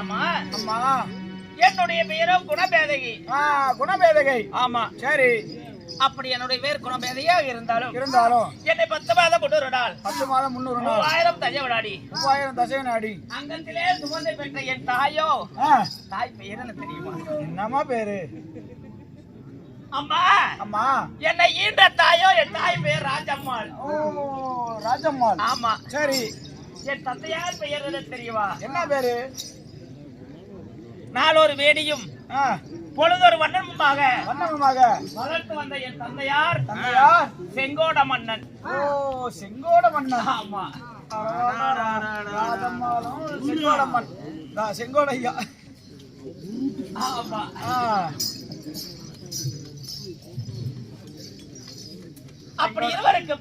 அம்மா அம்மா என்னுடைய பெயரோ குணபேதகி. குணபேதகை. ஆமா சரி. அப்படி என்னுடைய பேர் குணபேதையாக இருந்தாலும் என்னை 10 மாதம் 300 நாள் 10 மாதம் 300 நாள் 3000 தஜை விடாடி 3000 தசை நாடி அங்கத்திலே சுமந்து பெற்ற என் தாயோ தாய் பெயர் என்ன தெரியுமா? என்னமா பேரு? அம்மா அம்மா என்னை ஈன்ற தாயோ என் தாய் பெயர் ராஜம்மாள். ராஜம்மாள். ஆமா சரி. என் தந்தையார் பெயர் என்ன தெரியுமா? என்ன பேரு? நாளொரு வேடியும் பொழுதொரு வண்ணமுமாக வளர்த்து வந்த என் தந்தையார் செங்கோட மன்னன். செங்கோட மன்னன். ஆமா செங்கோட மன்னன். செங்கோட ஐயா. ஆமா அப்படி இருவருக்கு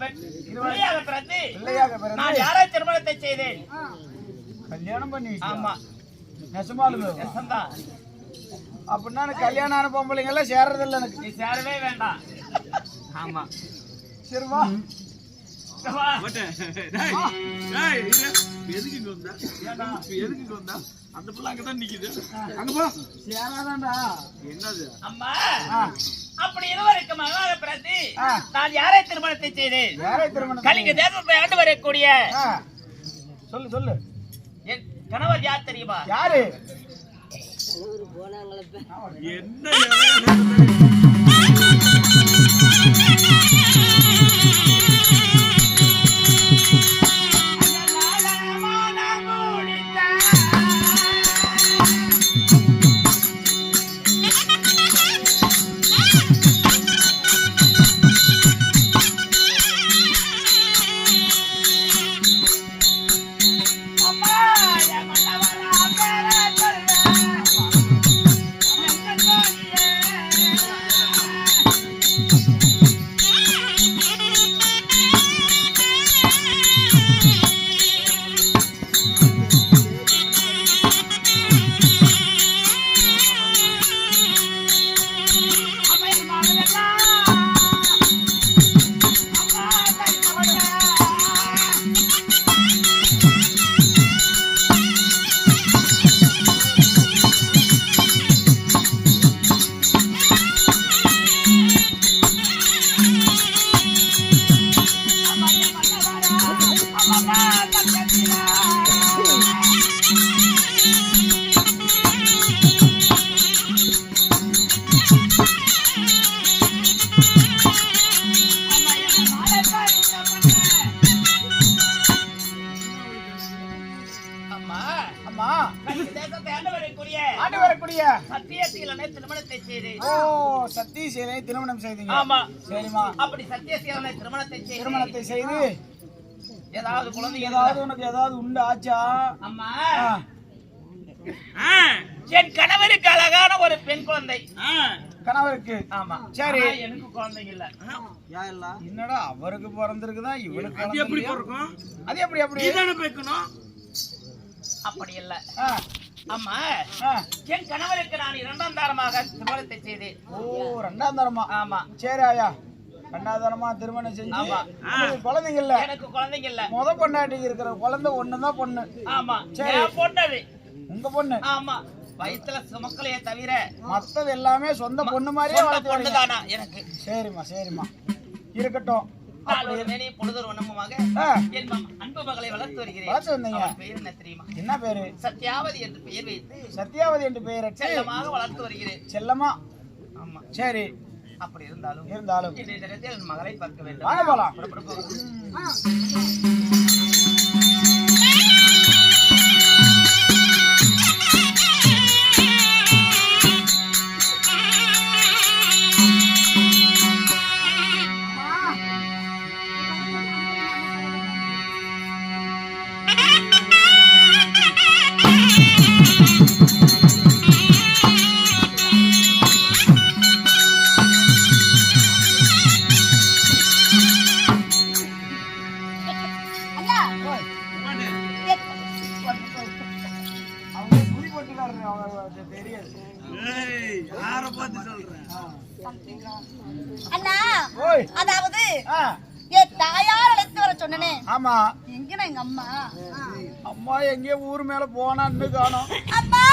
பிள்ளையாக பிறந்து நான் யாரை திருமணத்தை செய்தேன்? கல்யாணம் பண்ணி. ஆமா நெசமாலுமே அப்படின்னா கல்யாணம் ஆன பொம்பளைங்க எல்லாம் சேர்றது இல்லை. எனக்கு நீ சேரவே வேண்டாம். ஆமா சரிமா? அந்த பிள்ளை அங்கதான் நிக்குது. அங்க போ. சேராதான்டா. என்னது? அம்மா அப்படி இருவருக்கு மகனாக பிறந்து நான் யாரை திருமணத்தை செய்தேன்? யாரை திருமணம்? கலிங்க தேசத்தை ஆண்டு வரக்கூடிய சொல்லு என் கணவர் யார் தெரியுமா? யாரு? என்ன சத்தியசீலனை திருமணம் செய்தீங்க. ஆமா சரிமா. அப்படி சத்தியசீலனை திருமணத்தை செய்து ஏதாவது குழந்தை உனக்கு ஏதாவது உண்டு ஆச்சா? அம்மா என் கணவருக்கு அழகான ஒரு பெண் குழந்தை. கணவருக்கு? ஆமா. சரி. எனக்கு குழந்தைங்க இல்ல. என்னடா அவருக்கு பிறந்திருக்குதா இவனுக்கு? அது எப்படி பிறக்கும்? அது எப்படி இதானே பேக்கணும்? அப்படி இல்ல அம்மா. என் கணவருக்கு நான் 2ஆம் தாரமாக திருமணத்தை செய்தேன். ரெண்டாம் தாரமா? ஆமா. சரி ஆயா, 2ஆம் தாரமா திருமணம் செஞ்சு குழந்தைங்க இல்ல? எனக்கு குழந்தைங்க இல்ல. முத பொண்டாட்டிக்கு இருக்கிற குழந்தை ஒண்ணுதான் பொண்ணு. ஆமா. சரி. பொண்ணு உங்க பொண்ணு? ஆமா. வயித்துல சுமக்கலையே தவிர மத்தது எல்லாமே சொந்த பொண்ணு மாதிரியே வளர்த்து பொண்ணுதானா எனக்கு? சரிம்மா இருக்கட்டும். பொழுதொரு வண்ணமுமாக என் அன்பு மகளை வளர்த்து வருகிறேன். வளர்த்து வந்தீங்க. பெயர் என்ன தெரியுமா? என்ன பேரு? சத்யாவதி என்று பெயர் வைத்து சத்யாவதி என்று பெயர் செல்லமாக வளர்த்து வருகிறேன். செல்லமா? ஆமா. சரி. அப்படி இருந்தாலும் இன்றைய தினத்தில் என் மகளை பார்க்க வேண்டும். வாங்க போலாம். அதாவது என் தாயார் அழைத்து வர சொன்னனே. ஆமா. எங்கண்ணா எங்க அம்மா? அம்மா எங்கேயோ ஊர் மேல போனான்னு காணோம். அம்மா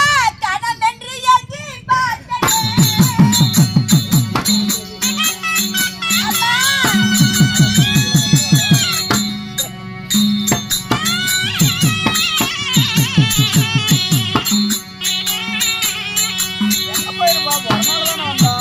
கணம் என்று எங்கி பார்த்தனே. எங்க போயிருப்பா? போனால்தானே வந்தா.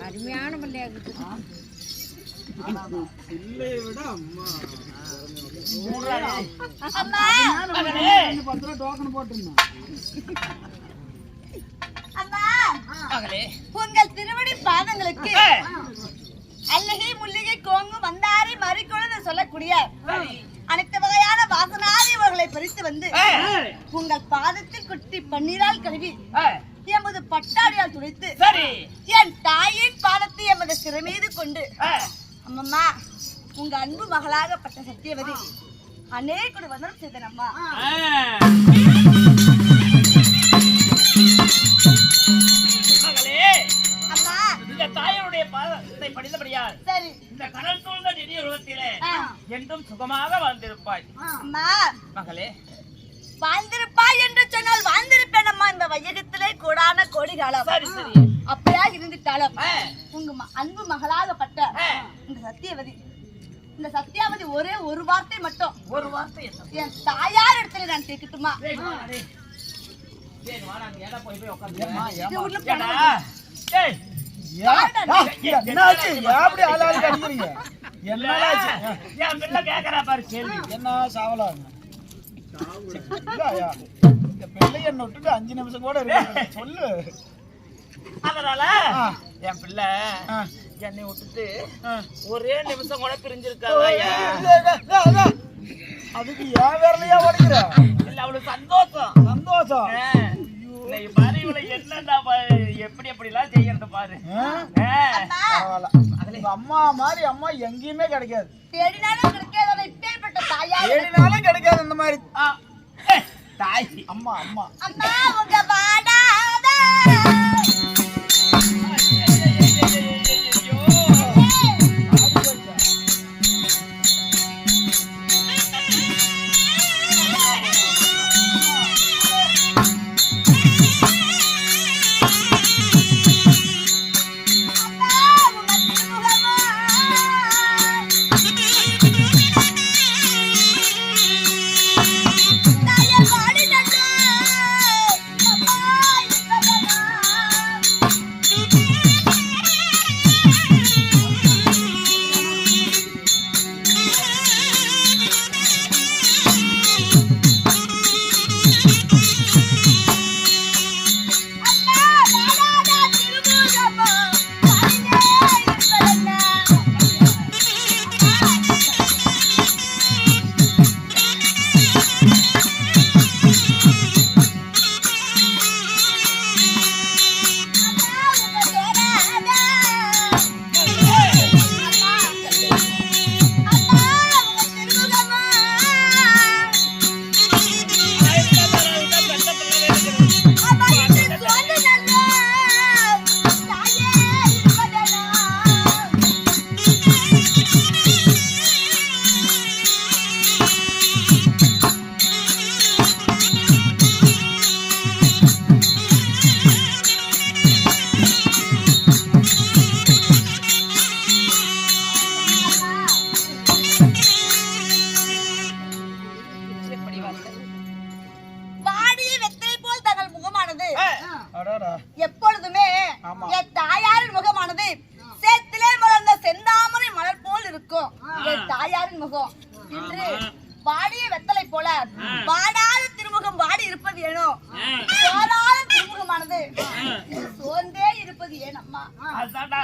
அருமையான பிள்ளையாக்கு. பிள்ளையை விட அம்மா உங்கள் திருவடி பாதங்களுக்கு அல்லகை முல்லிகை கோங்கு வந்தாரி மறிக்கொழுந்து சொல்லக்கூடிய அனைத்து வகையான வாசனாதி அவர்களை பறித்து வந்து உங்கள் பாதத்தில் குட்டி பன்னீரால் கழுவி எமது பட்டாடியால் துடைத்து என் தாயின் பாதத்தை எமது சிறை மீது கொண்டு அம்மம்மா உங்க அன்பு மகளாகப்பட்ட சத்தியவதி அநேக வந்தனம் செய்தேன் அம்மா. அம்மா இந்த தாயோடைய பாதத்தை படித்தபடியால் சரி இந்த கடல் சூழ்ந்த நிதி உலகத்திலே என்றும் சுகமாக வாழ்ந்திருப்பாய் அம்மா மகளே. வாழ்ந்திருப்பாய் என்று சொன்னால் வாழ்ந்திருப்பேன் அம்மா. இந்த வையகத்திலே கோடான கோடி காலம் சரி சரி. அப்படியா இருந்துட்டாலும் உங்க அன்பு மகளாகப்பட்ட ஆ. இந்த சத்தியாவதி ஒரே ஒரு வார்த்தை மட்டும், ஒரு வார்த்தை என்ன? என் தாயார் இடத்துல நான் கேட்கட்டுமா? டேய் வா டேய். டேய் வா நான் ஏடா போய் உட்கார்ந்து. இது உள்ள ஏடா. டேய் என்னாச்சு? எப்படி ஆளாளு அடிக்கிறீங்க? என்னாச்சு? என் பிள்ளை கேக்குறா பாரு கேள்வி. என்ன சாவலா? இல்லையா? இந்த பிள்ளைய நொட்டுட்டு 5 நிமிஷம் கூட இருக்கு. சொல்லு. அதனால என் பிள்ளை என்னை விட்டுட்டு ஒரே நிமிஷம் கூட பிரிஞ்சிருக்காங்க. அதுக்கு ஏன் விரலையா ஓடிக்கிற? இல்ல அவளுக்கு சந்தோஷம். சந்தோஷம். இன்னைக்கு பாரு இவளை என்னடா எப்படி எப்படிலாம் செய்யறது பாரு. பரவாயில்ல. உங்க அம்மா மாதிரி அம்மா எங்கேயுமே கிடைக்காது. தேடினாலும் கிடைக்காத இப்பேற்பட்ட தாயார். தேடினாலும் கிடைக்காது இந்த மாதிரி தாய். அம்மா. அம்மா அம்மா உங்க வாடாத எப்பொழுதுமே என் தாயாரின் முகமானது சேத்திலே மலர்ந்த செந்தாமரை மலர் போல் இருக்கும். என் தாயாரின் முகம் இன்று வாடிய வெத்தலை போல வாடாத திருமுகம் வாடி இருப்பது ஏனோ, சோறாத திருமுகமானது சோர்ந்தே இருப்பது ஏன் அம்மா? அதான்டா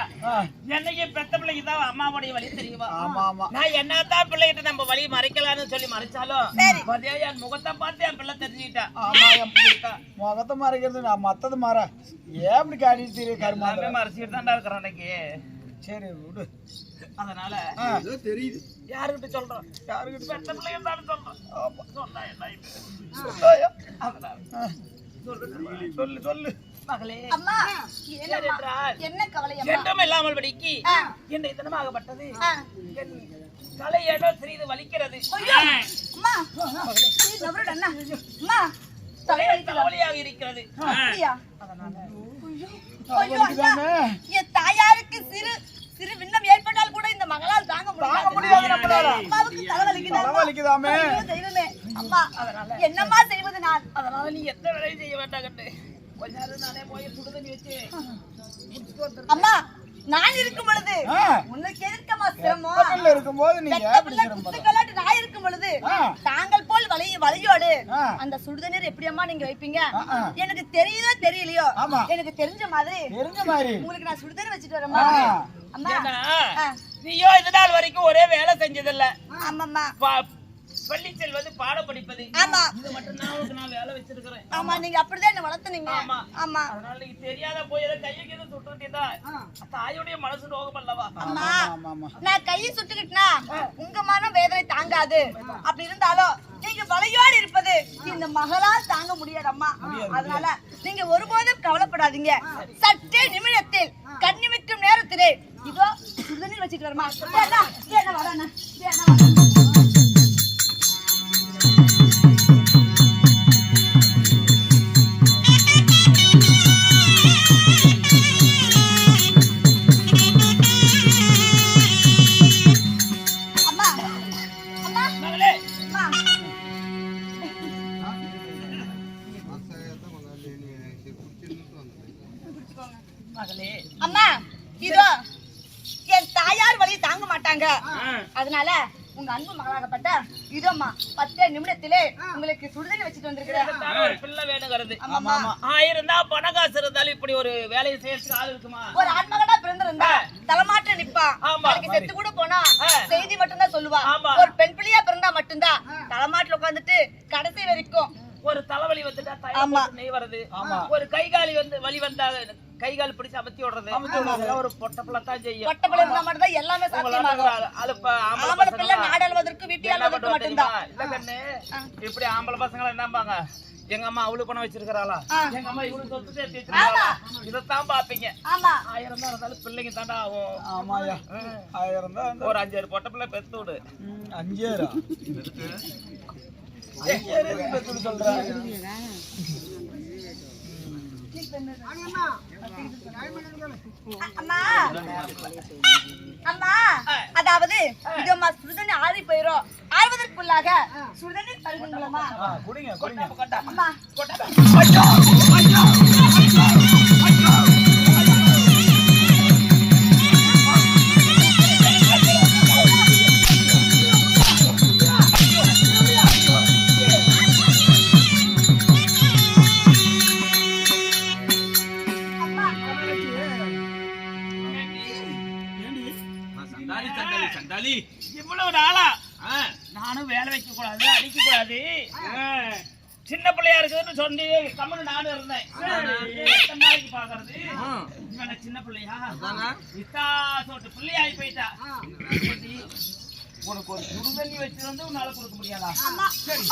என்னைக்கு பெத்த பிள்ளைக்கு தான் அம்மாவுடைய வழி தெரியுமா? ஆமா ஆமா. நான் என்னதான் பிள்ளைகிட்ட நம்ம வழி மறைக்கலாம்னு சொல்லி மறைச்சாலும் மதியம் என் முகத்தை பார்த்து என் பிள்ளை தெரிஞ்சுக்கிட்டா. ஆமா என் பிள்ளை முகத்தை மறைக்கிறது நான் மத்தது மாற ஏன் இப்படி காட்டிட்டு தெரியும் கருமாவே மறைச்சிட்டு தான்டா இருக்கிறேன் அன்னைக்கு. சரி விடு. அதனால தெரியுது யாருக்கிட்ட சொல்றோம்? யாருக்கிட்ட? பெத்த பிள்ளைங்க தான் சொல்றோம். சொன்னா என்ன சொல்லாயா? அதனால சொல்லு சொல்லு மகளே. அம்மா என்ன கவலை அம்மா? என்றும் இல்லாமல் படிக்கு என்னை தினமாகப்பட்டது என் தலை ஏதோ சிறிது வலிக்கிறது. அம்மா அம்மா தலைவலியாக இருக்கிறது. அதனால என் தாயாருக்கு சிறு சிறு விண்ணம் ஏற்பட்டால் கூட இந்த மகளால் தாங்க முடியாது. அம்மாவுக்கு தலைவலிக்குதாமே. தெய்வமே அம்மா, என்னம்மா செய்வது நான்? அதனால நீ எந்த வேலையும் செய்ய வேண்டாம். கொஞ்ச நேரம் நானே போய் சுடுதண்ணி வச்சு அம்மா நான் இருக்கும் பொழுது உனக்கு எதிர்க்கமா சிரமம்? பக்கத்துல இருக்கும்போது நீங்க எப்படி புத்துக்கலாட்டு நான் இருக்கும் பொழுது தாங்கள் போல் வலியோடு அந்த சுடுதண்ணீர் எப்படி அம்மா நீங்க வைப்பீங்க? எனக்கு தெரியுதோ தெரியலையோ, எனக்கு தெரிஞ்ச மாதிரி உங்களுக்கு நான் சுடுதண்ணீர் வச்சுட்டு வரேம்மா. அம்மா நீயோ இது நாள் வரைக்கும் ஒரே வேலை செஞ்சதில்ல. ஆமாம்மா. பள்ளி செல்வது பாடம் படிப்பது. ஆமா, இது மட்டும் தான் உங்களுக்கு நான் வேலை வச்சிருக்கிறேன். ஆமா, நீங்க அப்படிதான் என்ன வளர்த்துனீங்க. ஆமா ஆமா. அதனால நீ தெரியாத போய் கையை சுட்டுட்டீங்கன்னா தாயோடைய மனசு நோகம் அல்லவா? அம்மா நான் கையை சுட்டுக்கிட்டா உங்க மனம் வேதனை தாங்காது. அப்படி இருந்தாலும் நீங்க வலையோடு இருப்பது இந்த மகளால் தாங்க முடியாது அம்மா. அதனால நீங்க ஒருபோதும் கவலைப்படாதீங்க. சற்றே நிமிடத்தில் கண்ணிமிக்கும் நேரத்திலே இதோ சுடுதண்ணீர் வச்சுட்டு வரமா. என்ன வரானா? மகளே அம்மா இதோ என் தாயார் வழி தாங்க மாட்டாங்க. அதனால உங்க அன்பு மகளாகப்பட்ட இதோம்மா 10 நிமிடத்திலே உங்களுக்கு சுடுதண்ணி வச்சுட்டு வந்திருக்கிறேன். ஒரு பிள்ளை வேணுங்கிறது. ஆமாம்மா. இருந்தா பணம் காசு இருந்தாலும் இப்படி ஒரு வேலையை செய்யறதுக்கு ஆள் இருக்குமா? ஒரு ஆண்மகனா பிறந்திருந்தா தலைமாற்ற நிப்பா. ஆமா. அதுக்கு செத்து கூட போனா செய்தி மட்டும்தான் சொல்லுவா. ஆமா. ஒரு பெண் பிள்ளையா பிறந்தா மட்டும்தான் தலைமாட்டில் உட்கார்ந்துட்டு கடைசி வரைக்கும். ஒரு தலைவலி வந்துட்டா தைலம் போட்டு நெய் வருது. ஒரு கைகாலி வந்து வலி வந்தா கைகால் பிடிச்சு அமர்த்தி விடுறது. அதெல்லாம் ஒரு பொட்டப்பிள்ளை தான் செய்யும். பொட்டப்பிள்ளை இருந்தா மட்டும் தான் எல்லாமே சாத்தியமாகும். ஆம்பளை பிள்ளை நாடாளுவதற்கு வீட்டு ஆளுவதற்கு மட்டும்தான். இல்ல கண்ணு, இப்படி ஆம்பளை பசங்க என்னம்பாங்க, எங்க அம்மா அவ்வளவு பணம் வச்சிருக்காளா, எங்க அம்மா இவ்வளவு சொத்து சேர்த்து வச்சிருக்காளா, இதைத்தான் பாப்பீங்க. ஆமா. 1000 தான் இருந்தாலும் பிள்ளைங்க தாண்டா ஆகும். ஆமாயா 1000 தான். ஒரு 5-6 பொட்டப்பிள்ளை பெத்து விடு. 5 சொல்றேன். அம்மா அம்மா அதாவது இதம்மா சுடுதண்ணி ஆறி போயிரும். ஆறுவதற்குள்ளாக சுடுதண்ணி தருவீங்களா? குடிங்க குடிங்க. அம்மா இவ்வளவு நாளா நானும் வேலை வைக்க கூடாது, அடிக்க கூடாது, சின்ன பிள்ளையா இருக்குதுன்னு சொல்லி கம்மனு நானும் இருந்தேன். எத்தனை நாளைக்கு பாக்குறது, இவன சின்ன பிள்ளையா இத்தா சொட்டு பிள்ளையாகி போயிட்டா. உனக்கு ஒரு சுடுதண்ணி வச்சு வந்து உன்னால கொடுக்க முடியாதா? சரி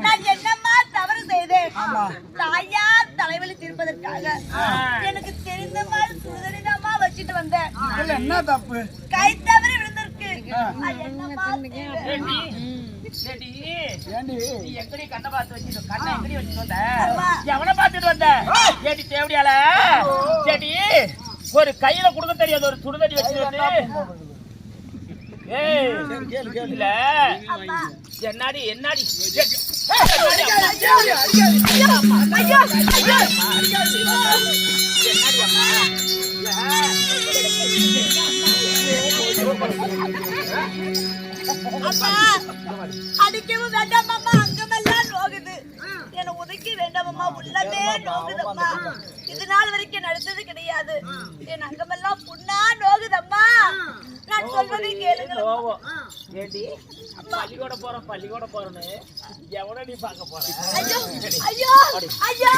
நான் என்னம்மா தவறு செய்தேன்? தாயார் தலைவலி தீர்ப்பதற்காக எனக்கு தெரிந்த மாதிரி சுடுதண்ணி வச்சிட்டு வந்தேன். என்ன தப்பு? கை தவறி விழுந்திருக்கு. என்னம்மா எங்கடி கண்ணை பார்த்து வச்சுட்டு கண்ணை எங்கடி வச்சுட்டு வந்த? எவனை பார்த்துட்டு வந்த? ஏடி தேவடியால சேடி ஒரு கையில கொடுக்க தெரியாது ஒரு சுடுதண்ணி வச்சுட்டு வந்து இல்ல என்னாடி என்னாடி அப்பா அடிக்கவும் வேண்டாம் அம்மா, அங்கமெல்லாம் நோகுது. என்னை உதைக்க வேண்டாம் அம்மா, உள்ளமே நோகுதம்மா. இது நாள் வரைக்கும் நடந்தது கிடையாது. என் அங்கமெல்லாம் புண்ணா நோகுதம்மா. நான் சொல்வதை கேளுங்கள். ஏடி பள்ளிக்கூட போறேன்னு எவன நீ பார்க்க போற? ஐயோ ஐயோ ஐயோ ஐயோ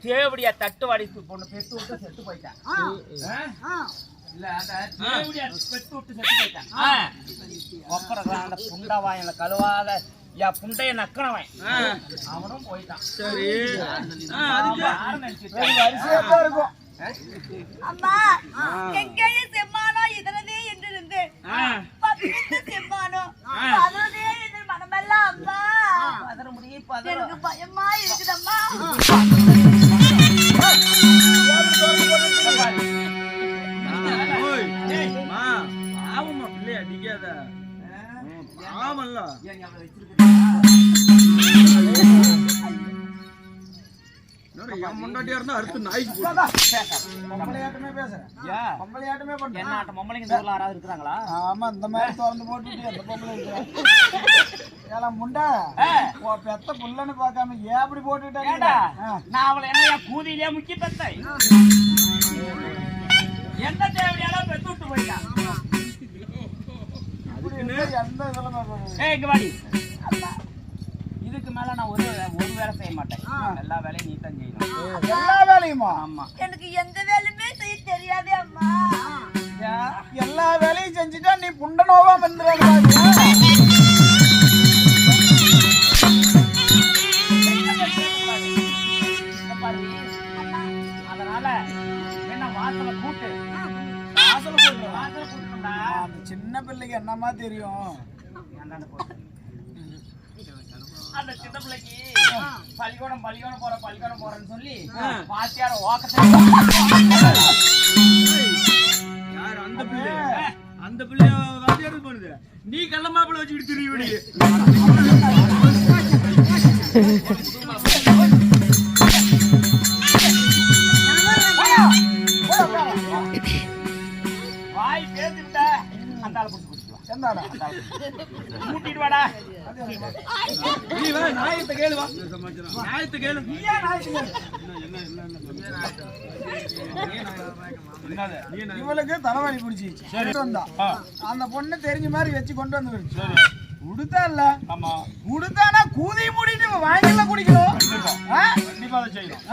தேவடியா தட்டு வாடித்து பொண்ணு பெத்து விட்டு செத்து போயிட்டான். இல்ல அந்த தேவடியா பெத்து விட்டு செத்து போயிட்டான். அந்த புண்டா வாயில கழுவாத புண்டைய நக்கணவன் அவனும் போயிட்டான். சரி இருக்கும். அம்மா எங்கேயே செம்மானோ இதனதே என்று இருந்தேன். செம்மானோ அதனதே என்று மனமெல்லாம் அம்மா பதற முடியும். எனக்கு பயமா இருக்குதம்மா. அடிக்காத ஆமல்ல முன்னாடியா இருந்தா அடுத்து நாய்க்கு பொம்பளையாட்டமே பேசுறேன். பொம்பளையாட்டமே பண்றேன். என்ன ஆட்டம் பொம்பளைங்க இந்த ஊர்ல யாராவது இருக்கிறாங்களா? ஆமா இந்த மாதிரி திறந்து போட்டுட்டு அந்த பொம்பளை இருக்கிறேன் முண்டா பெத்த புள்ளன்னு பார்க்காம ஏன் அப்படி போட்டுட்டாங்க? நான் அவளை என்ன கூதியிலே முக்கிய பெத்தை எந்த தேவையால பெத்து விட்டு போயிட்டான். இதுக்கு மேல நான் ஒரு வேலை செய்ய மாட்டேன். எல்லா வேலையும் நீ தான் செய்யணும். எல்லா வேலையுமா? ஆமா. எனக்கு எந்த வேலையுமே செய்ய தெரியாது அம்மா. எல்லா வேலையும் செஞ்சுட்டா நீ புண்டனோவா வந்துடுறாங்க. அதனால என்ன வாசல கூட்டு சின்ன பிள்ளைக்கு என்னமா தெரியும்? அந்த சின்ன பிள்ளைக்கு பள்ளிக்கூடம் போறேன்னு சொல்லி பாத்தியார அந்த பிள்ளைய வாத்தியாரு பண்ணுது. நீ கள்ள மாப்பிள்ளை வச்சுக்கிட்டு திரியுடி. வாய் பேசிட்ட அந்த ஆளை பிடிச்சி குடிச்சுக்கலாம் எந்த ஆளா? கூட்டிட்டு வாடா நீ வா நாயத்தை கேளு வா நாயத்தை கேளு ஏன் நாய்க்கு? என்னது இவளுக்கு தலைவலி பிடிச்சிச்சு வந்தா அந்த பொண்ணு தெரிஞ்ச மாதிரி வச்சு கொண்டு வந்து உடுத்தா இல்ல ஆமா உடுத்தானா கூதி மூடிட்டு வாங்கில குடிக்கணும் ஆ? கண்டிப்பா அதை செய்யணும்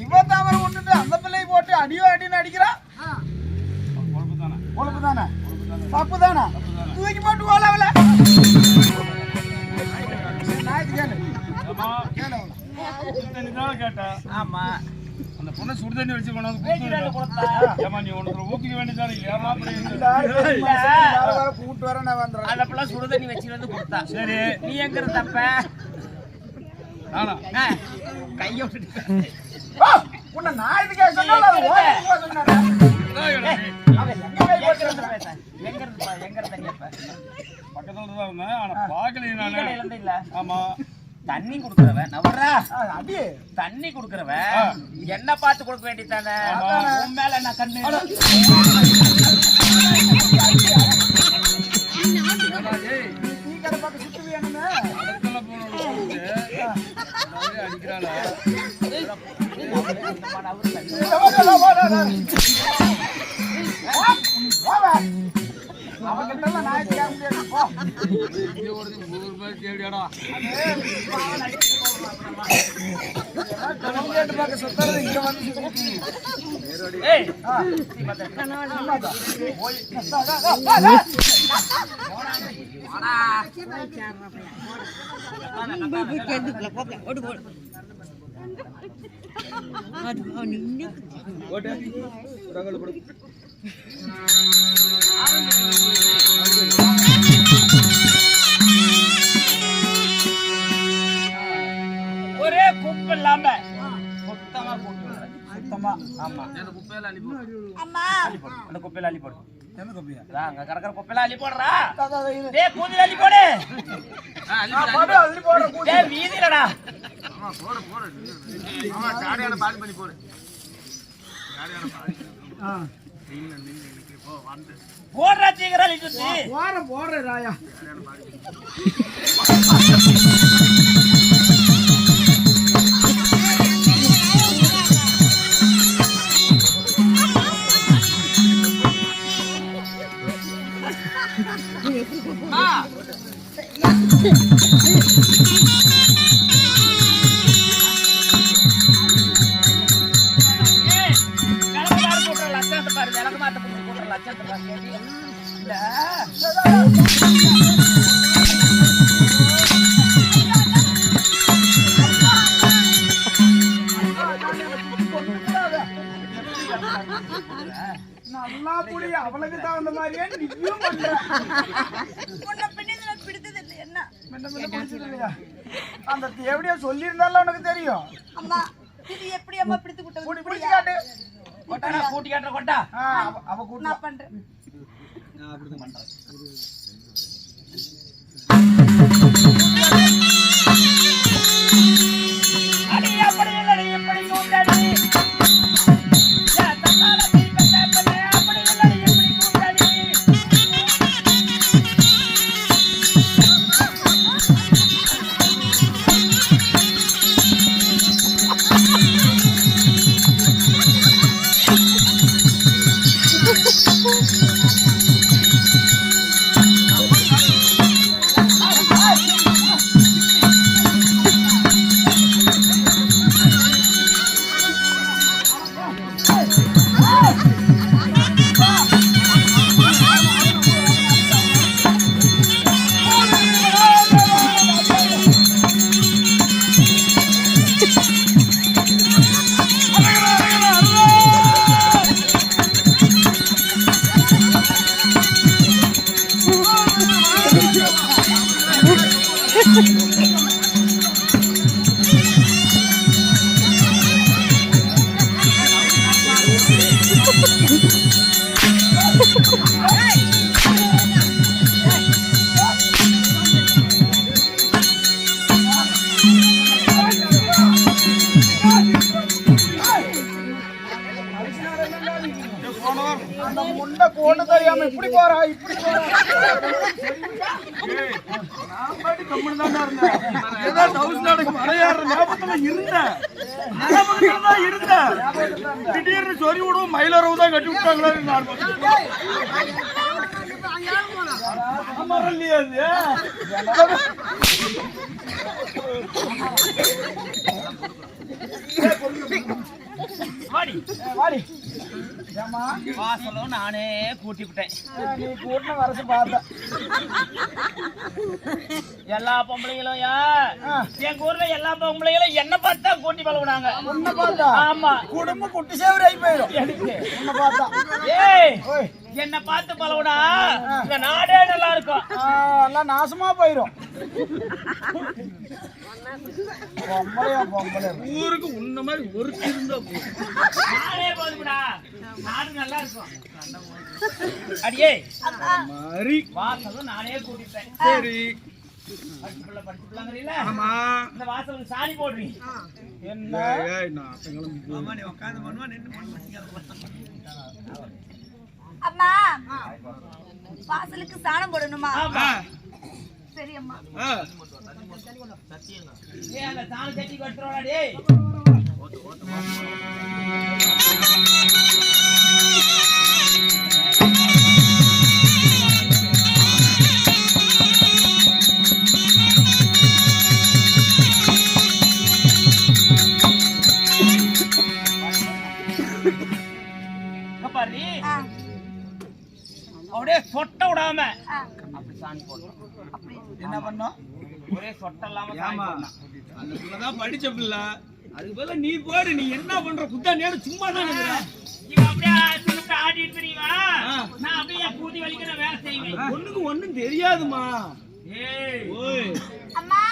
இவ தவறு விட்டுட்டு அந்த பிள்ளையை போட்டு அடியோ அடின்னு அடிக்கிறான் பொறுப்பு தானே பொழப்பு தானே தப்பு தானே தூக்கி போட்டு ஓலாவல நாய்க்கு கேளு ஆமா கேளு அவளை. கேட்டா ஆமா அந்த பொண்ணை சுடு தண்ணி வச்சு கொண்டாந்து ஏமா நீ உனக்கு ஊக்கிக்க வேண்டியதானே ஏமா வேற வேற கூட்டு வர நான் வந்துடுறேன் அந்த பிள்ளை சுடு தண்ணி வச்சு வந்து கொடுத்தா சரி நீ எங்க தப்ப நானா கைய விட்டுட்டு உன்னை நாய்க்கு சொன்னாலும் அது ஓடிட்டு போக சொன்னாடா. அவன் எங்க போய் போட்டு வந்தான்? எங்க இருந்து தண்ணியப்ப பக்கத்துல தான் இருந்தேன் ஆனா பாக்கலையே நானு இருந்து இல்ல ஆமா தண்ணி குடுக்கறவ நவரா அடி தண்ணி குடுக்கறவ என்ன பார்த்து கொடுக்க வேண்டியதானே உன் மேல என்ன கண்ணு நீ கடை பார்க்க சுத்து வேணுமே அடிக்கிறாளா அவங்கிட்ட நாய்க்கு கேட்க முடியாது போ கேட்டு பார்க்க சுத்துறது இங்க வந்து ஏய் ஒரே குப்பை இல்லாம சுத்தமா போட்டு சுத்தமா ஆமா அந்த குப்பையில அள்ளி போடு அம்மா அந்த குப்பையில அள்ளி போடு என்ன கப்பியா அங்க கடற்கரை குப்பையில அள்ளி போடுறா டேய் கூதில அள்ளி போடு போடு அள்ளி போடு டேய் வீதிலடா போடுறா சீக்கிரம் அள்ளி சுத்தி போடுற ராயா நல்லா புடி அவளுக்கு தகுந்த மாதிரியே நீயும் பண்ற உன்னை பின்னதுல பிடித்தது இல்லை என்ன மெல்ல மெல்ல பிடிச்சது இல்லையா? அந்த எப்படியா சொல்லி இருந்தாலும் உனக்கு தெரியும் அம்மா இது எப்படி அம்மா பிடித்து புடி விட்டது பிடிச்சு காட்டு கொட்டாடா கூட்டி காட்டுற கொட்டா அவ கூட்டு நான் பண்றேன் அடி அப்படி இல்லடி இப்படி கூட்டடி ஒண்ணு தெரியாம இப்படி போறா இப்படி போறா நான் பாட்டு கம்முன்னு தான்டா இருந்தேன். ஏதோ டவுஸ் நாடுக்கு மலையாடுற ஞாபகத்துல இருந்தேன். திடீர்னு சொறி விடுவோம் மயிலரவு தான் கட்டி விட்டாங்களா நான் இல்லையா வாடி வாடி ஏம்மா வாசலும் நானே கூட்டி விட்டேன். நீ கூட்டின வரசு பார்த்தேன் எல்லா பொம்பளைங்களும் எங்க ஊர்ல எல்லா பொம்பளைங்களும் என்ன பார்த்து தான் கூட்டி பழகுனாங்க. உன்னை பார்த்தா ஆமா குடும்பம் குட்டி சேவரி ஆகி போயிடும் உன்னை பார்த்தா ஏய் ஓய் என்ன பார்த்து பழகுனா இந்த நாடே நல்லா இருக்கும். எல்லாம் நாசமா போயிடும் பொம்பளையா ஊருக்கு உன்ன மாதிரி ஒரு இருந்தா நாடே போதுடா நாடு நல்லா இருக்கும். அடியே மாதிரி வாசலும் நானே கூட்டிட்டேன். சரி படிச்சு பிள்ளைங்கறீல ஆமா இந்த வாசலுக்கு சாணி போடுறீங்க. என்ன அம்மா வாசலுக்கு சாணம் போடணுமா? ஆமா சரி அம்மா. ஏய் அந்த சாணி சட்டி கட்டுறோடா டேய். பாரு அப்படியே சொட்ட விடாம அப்படி சாணி போடணும். என்ன பண்ணோம் ஒரே சொட்ட இல்லாம சாணி ஆமா போடணும். அந்த பிள்ளைதான் படிச்ச பிள்ளை. அதுக்கு பதிலா நீ போடு. நீ என்ன பண்ற குத்தா நேரம் சும்மா தான் இருக்கிற. இவன் அப்படியே திருப்பி ஆடிட்டு இருக்கீங்க. நான் அப்படியே கூதி வலிக்கிற வேலை செய்வேன். ஒண்ணுக்கு ஒண்ணும் தெரியாதுமா. ஏய் ஓய் அம்மா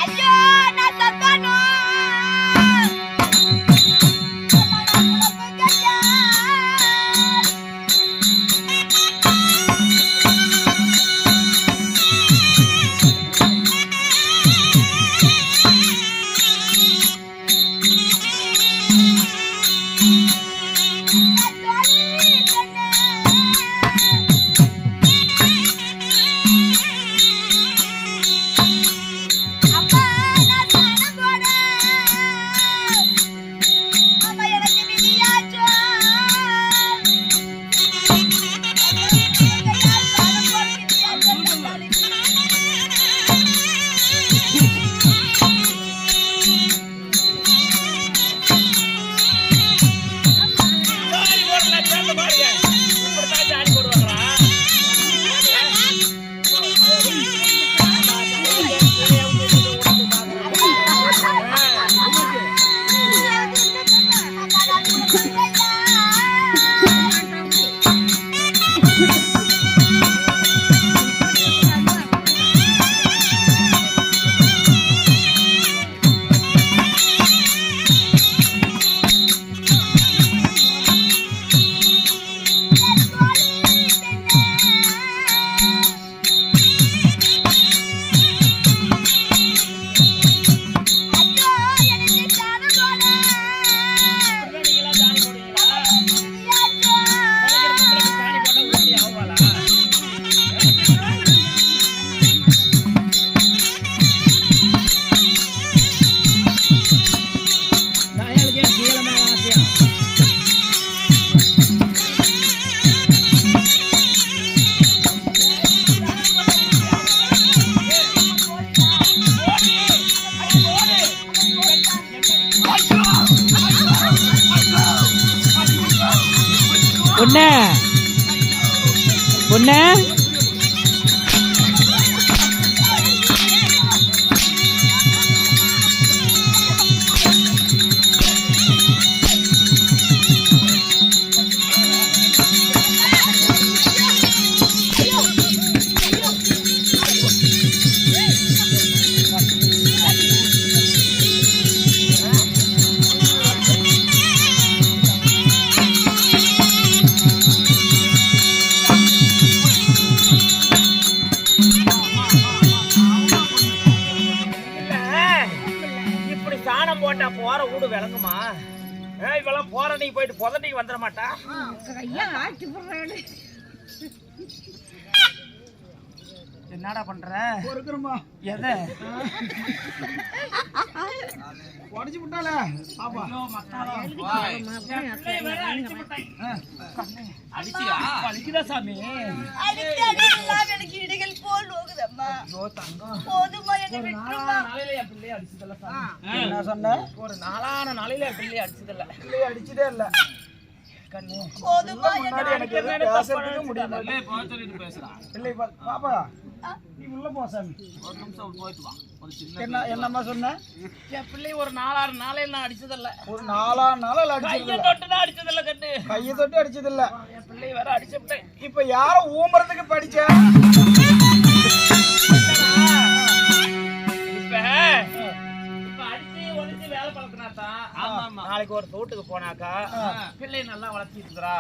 ஐயோ நான் தத்தானோ பொண்ணே பொண்ணே இப்படி சாணம் போட்டா போற வீடு விளங்குமா? இவெல்லாம் போற நீ போயிட்டு புதட்டிக்கு வந்துட மாட்டா. என்னடா பண்ற? பொறுக்கிறோமா எதை உடச்சு விட்டால பாப்பா அடிச்சியா? வலிக்குதா சாமி? எனக்கு இடிகள் போல் நோகுதம்மா. போதுமா என்னை விட்டுருமா. என்ன சொன்ன? ஒரு 4 நாளையில பிள்ளை அடிச்சதில்ல. பிள்ளைய அடிச்சதே இல்ல கண்ணு போதுமா முன்னாடி எனக்கு எதுவும் பேசுறதுக்கு முடியல. பிள்ளை பாப்பா நீ உள்ள போ சாமி. ஒரு நிமிஷம் போயிட்டு வா. ஒரு சின்ன என்ன என்னம்மா சொன்ன? என் பிள்ளை ஒரு 4-6 நாளையில நான் அடிச்சதில்ல. ஒரு 4 நாள் அடிச்சது கையை தொட்டு தான் அடிச்சதில்ல கண்ணு. கையை தொட்டு அடிச்சது இல்ல. என் பிள்ளை வேற அடிச்சுட்டேன். இப்ப யார ஊம்பறதுக்கு படிச்ச? இப்ப அடிச்சு ஒளிச்சு வேலை பழக்கினாதான். நாளைக்கு ஒரு தோட்டுக்கு போனாக்கா பிள்ளை நல்லா வளர்த்திருக்கிறா,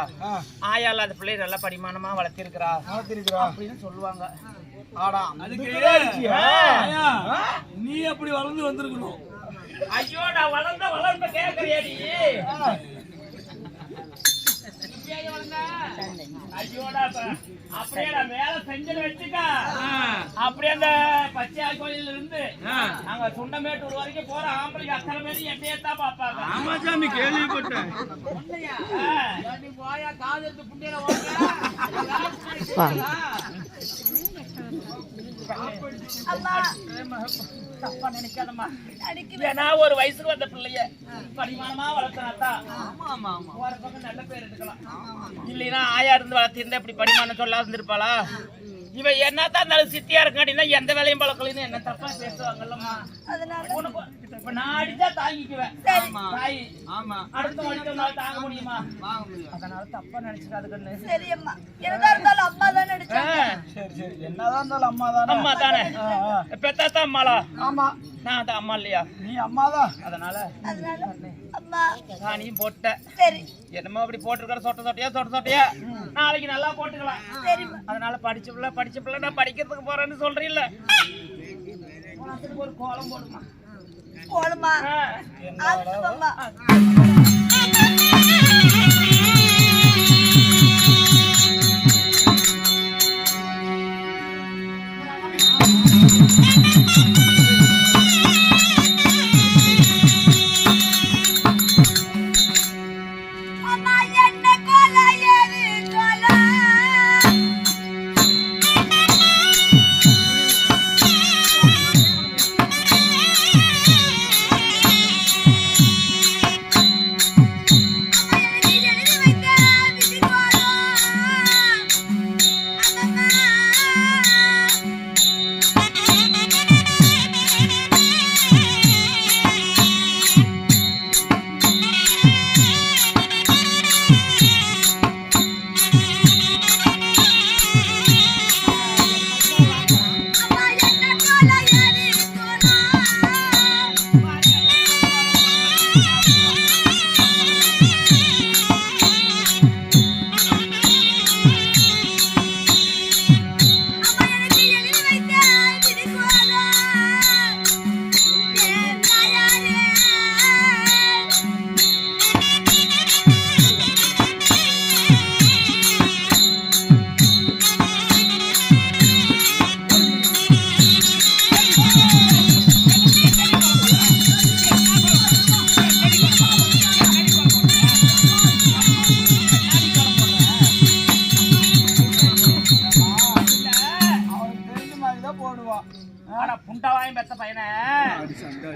ஆயா இல்லாத பிள்ளை நல்லா படிமானமா வளர்த்திருக்கிறா அப்படின்னு சொல்லுவாங்க. ஆடா அதுக்கு அடிச்சியா? நீ அப்படி வளர்ந்து வந்திருக்கணும். ஐயோ நான் வளர்ந்த கேட்கறியா நீ? ஐயோடா அப்படியே நான் வேலை செஞ்சு வச்சுக்க. அப்படியே அந்த பச்சையாள் கோயில இருந்து நாங்க சுண்டமேட்டூர் வரைக்கும் போற ஆம்பளைக்கு அத்தனை பேரும் என்னையே தான் பாப்பாங்க. ஆமா சாமி, கேள்விப்பட்டேன். போயா காது எடுத்து புண்ணியில தப்பா நினைக்காதம்மா. ஏன்னா ஒரு வயசுக்கு வந்த பிள்ளைய படிமானமா வளர்த்தனாத்தா போற பக்கம் நல்ல பேர் எடுக்கலாம். இல்லைன்னா ஆயா இருந்து வளர்த்திருந்தா இப்படி படிமானம் சொல்லாத இருந்திருப்பாளா? இவ என்னத்தான் இருந்தாலும் சித்தியா இருக்காடினா எந்த வேலையும் பழக்கலன்னு என்ன தப்பா பேசுவாங்கல்லம்மா. இப்ப நான் அடிச்சா தாங்கிக்குவேன். தாய் அடுத்த அடிச்சவனால தாங்க முடியுமா? அதனால தப்பா நினைச்சுக்காது கண்ணு. சரி அம்மா, என்னதான் இருந்தாலும் அம்மா தான் நடிச்சாங்க. சரி சரி, என்னதான் இருந்தாலும் அம்மா தானே. அம்மா தானே. பெத்தாத்தா அம்மாளா? ஆமா, நான் தான் அம்மா இல்லையா? நீ அம்மாதான். அதனால அம்மா நானையும் போட்ட. சரி என்னமோ அப்படி போட்டிருக்கிற சொட்ட சொட்டையா நாளைக்கு நல்லா போட்டுக்கலாம். சரிம்மா. அதனால படிச்ச பிள்ளை நான் படிக்கிறதுக்கு போறேன்னு சொல்றீல்ல, ஒரு கோலம் போடுமா. போடுமா அம்மா.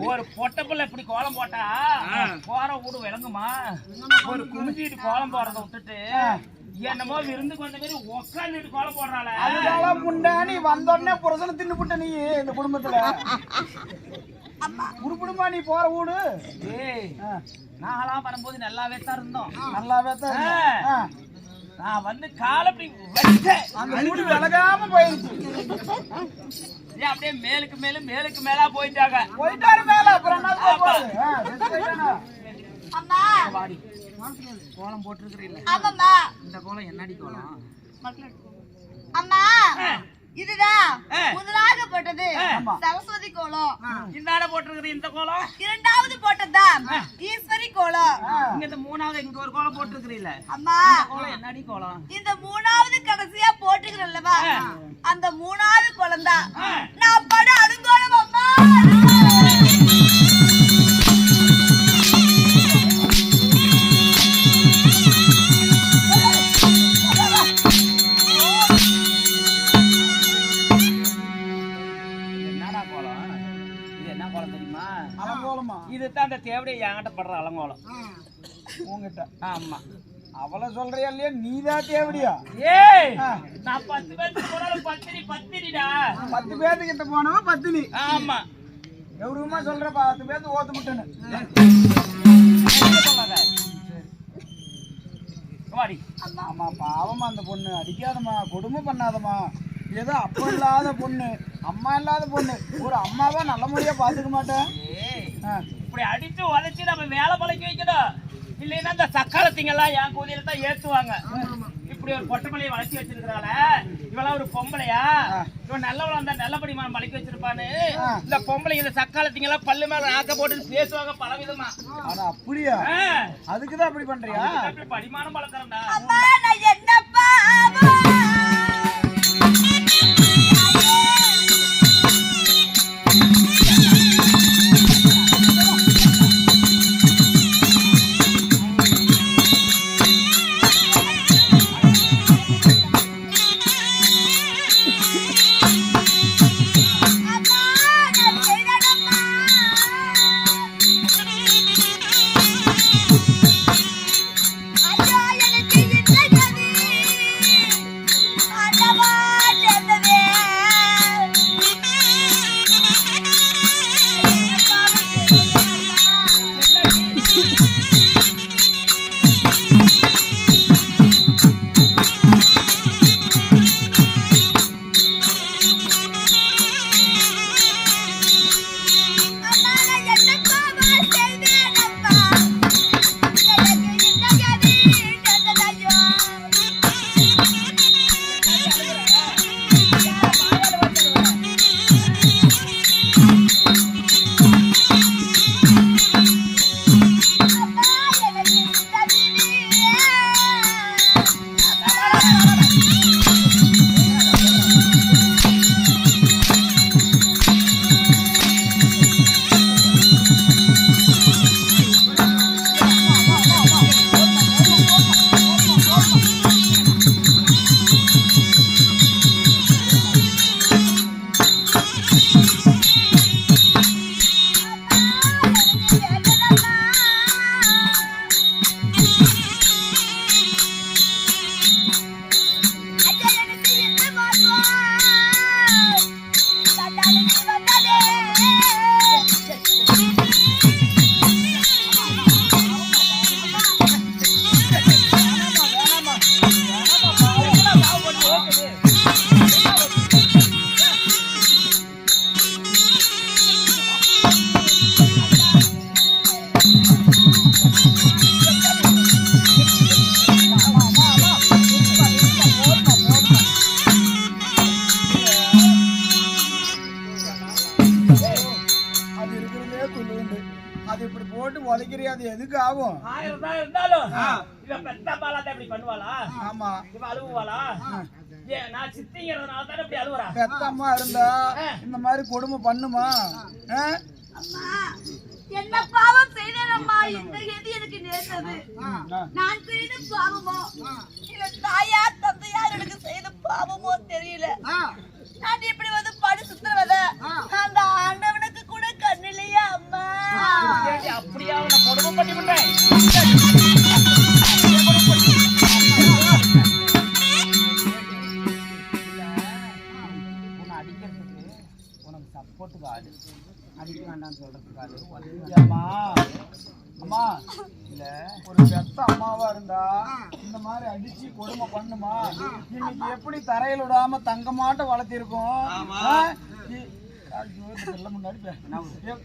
ஒரு பொட்ட பிள்ளை இப்படி கோலம் போட்டா போற வீடு விளங்குமா? ஒரு குமிஞ்சிட்டு கோலம் போறத விட்டுட்டு என்னமோ விருந்துக்கு வந்த மாதிரி உக்காந்துட்டு கோலம் போடுறாள. அதனால முண்டா நீ வந்தோடனே புரசனை தின்னு புட்ட நீ இந்த குடும்பத்துல. உருப்பிடுமா நீ போற வீடு? நாங்களாம் வரும்போது நல்லாவே தான் இருந்தோம். நல்லாவே தான். நான் வந்து காலப்படி வச்சேன், அந்த வீடு விலகாம போயிருச்சு. அப்படியே மேலுக்கு மேலா போயிட்டாங்க. போயிட்டாரு மேல. அப்புறம் என்ன? அம்மா கோலம் போட்டுருக்கீங்க. ஆமாம்மா. இந்த கோலம் என்னடி கோலம்? அம்மா இதுதான் முதலாக போட்ட போட்டது சரஸ்வதி கோலம். இந்தாட போட்டிருக்கிற இந்த கோலம் இரண்டாவது போட்டதுதான் ஈஸ்வரி கோலம். இங்க இந்த மூணாவது இங்க ஒரு கோலம் போட்டிருக்கிறீல்ல, அம்மா கோலம் என்னடி கோலம்? இந்த மூணாவது கடைசியா போட்டுக்கிறல்லவா, அந்த மூணாவது கோலம் தான் நான் பட அருங்கோலம். அம்மா என்னடா கோலம் இது? என்ன கோலம் தெரியுமா? அலங்கோலமா? இதுதான் அந்த தேவடைய என்கிட்ட படுற அலங்கோலம். உங்ககிட்ட ஆமா. அவளை சொல்றியா இல்லையா? நீதான் தேவடியா? ஏய், நான் 10 பேருக்கு போனாலும் பத்தினிடா. 10 பேர்த்துக்கிட்ட போனவன் பத்தினி. ஆமா. எவ்வளவுமா சொல்ற? 10 பேர்த்து ஓத்து முட்டுன்னு சொல்லாத. வாடி. ஆமா, பாவமா அந்த பொண்ணு. அடிக்காதம்மா, கொடுமை பண்ணாதம்மா. ஏதோ அப்பா இல்லாத பொண்ணு, அம்மா இல்லாத பொண்ணு. ஒரு அம்மாவா நல்ல முறையா பாத்துக்க மாட்டேன். இப்படி அடிச்சு உழைச்சு நம்ம வேலை பழக்கி வைக்கணும். இல்லைன்னா இந்த சக்காலத்திங்கெல்லாம் என் கூலியில தான் ஏத்துவாங்க. இப்படி ஒரு பொட்டமலையை வளர்ச்சி வச்சிருக்கிறாள, இவெல்லாம் ஒரு பொம்பளையா? இவன் நல்லவளா இருந்தா நல்லபடி பழக்கி வச்சிருப்பான்னு இந்த பொம்பளை இந்த சக்காலத்திங்கெல்லாம் பல்லு மேல ஆக்க போட்டு பேசுவாங்க பலவிதமா. ஆனா அப்படியா? அதுக்குதான் அப்படி பண்றியா? அப்படி படிமானம் பழக்கிறேன்டா. அம்மா நான் என்ன பாவம் அது இப்படி போட்டு உதைக்கிறியா? அது எதுக்கு ஆகும்? 1000 தான் இருந்தாலும் இவ பெத்த பாலாட்ட இப்படி பண்ணுவாளா? ஆமா, இவ அழுவாளா? நான் சித்திங்கிறதுனால தானே இப்படி அழுவுறா. பெத்த அம்மா இருந்தா இந்த மாதிரி கொடுமை பண்ணுமா? அம்மா என்ன பாவம் செய்தேனம்மா? இந்த கதி எனக்கு நேர்ந்தது. நான் செய்த பாவமோ இல்ல தாயா தந்தையா எனக்கு செய்த பாவமோ தெரியல. நான் இப்படி வந்து படு சுத்துறத அந்த ஆண்டவனுக்கு கூட கண்ணிலையா அம்மா? அப்படியா அவனை கொடுமை பண்ணி விட்டேன். உன்னை அடிக்கிறதுக்கு உனக்கு சப்போர்ட்டுக்கு ஆடு, அடிக்க வேண்டாம்னு சொல்றதுக்கு ஆடு. அம்மா அம்மா இல்ல, ஒரு பெத்த அம்மாவா இருந்தா இந்த மாதிரி அடிச்சு கொடுமை பண்ணுமா? இன்னைக்கு எப்படி தரையில் விடாம தங்கமாட்ட வளர்த்திருக்கோம்.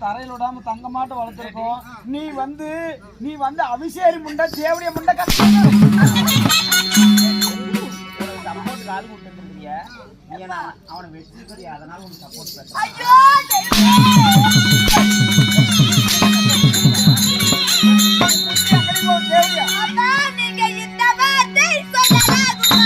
தரையில் விடாம தங்கமாட்ட வளர்த்திருக்கோம். நீ வந்து அபிஷேரி முண்டை தேவடிய முண்டை அவனுக்கு காது கொடுத்து வந்துருக்கிய நீ என்ன அவனை வெச்சிருக்கிறியா அதனால உனக்கு சப்போர்ட் பேச ஐயோ அம்மா நீங்க இந்த வார்த்தை சொல்லலாகுமா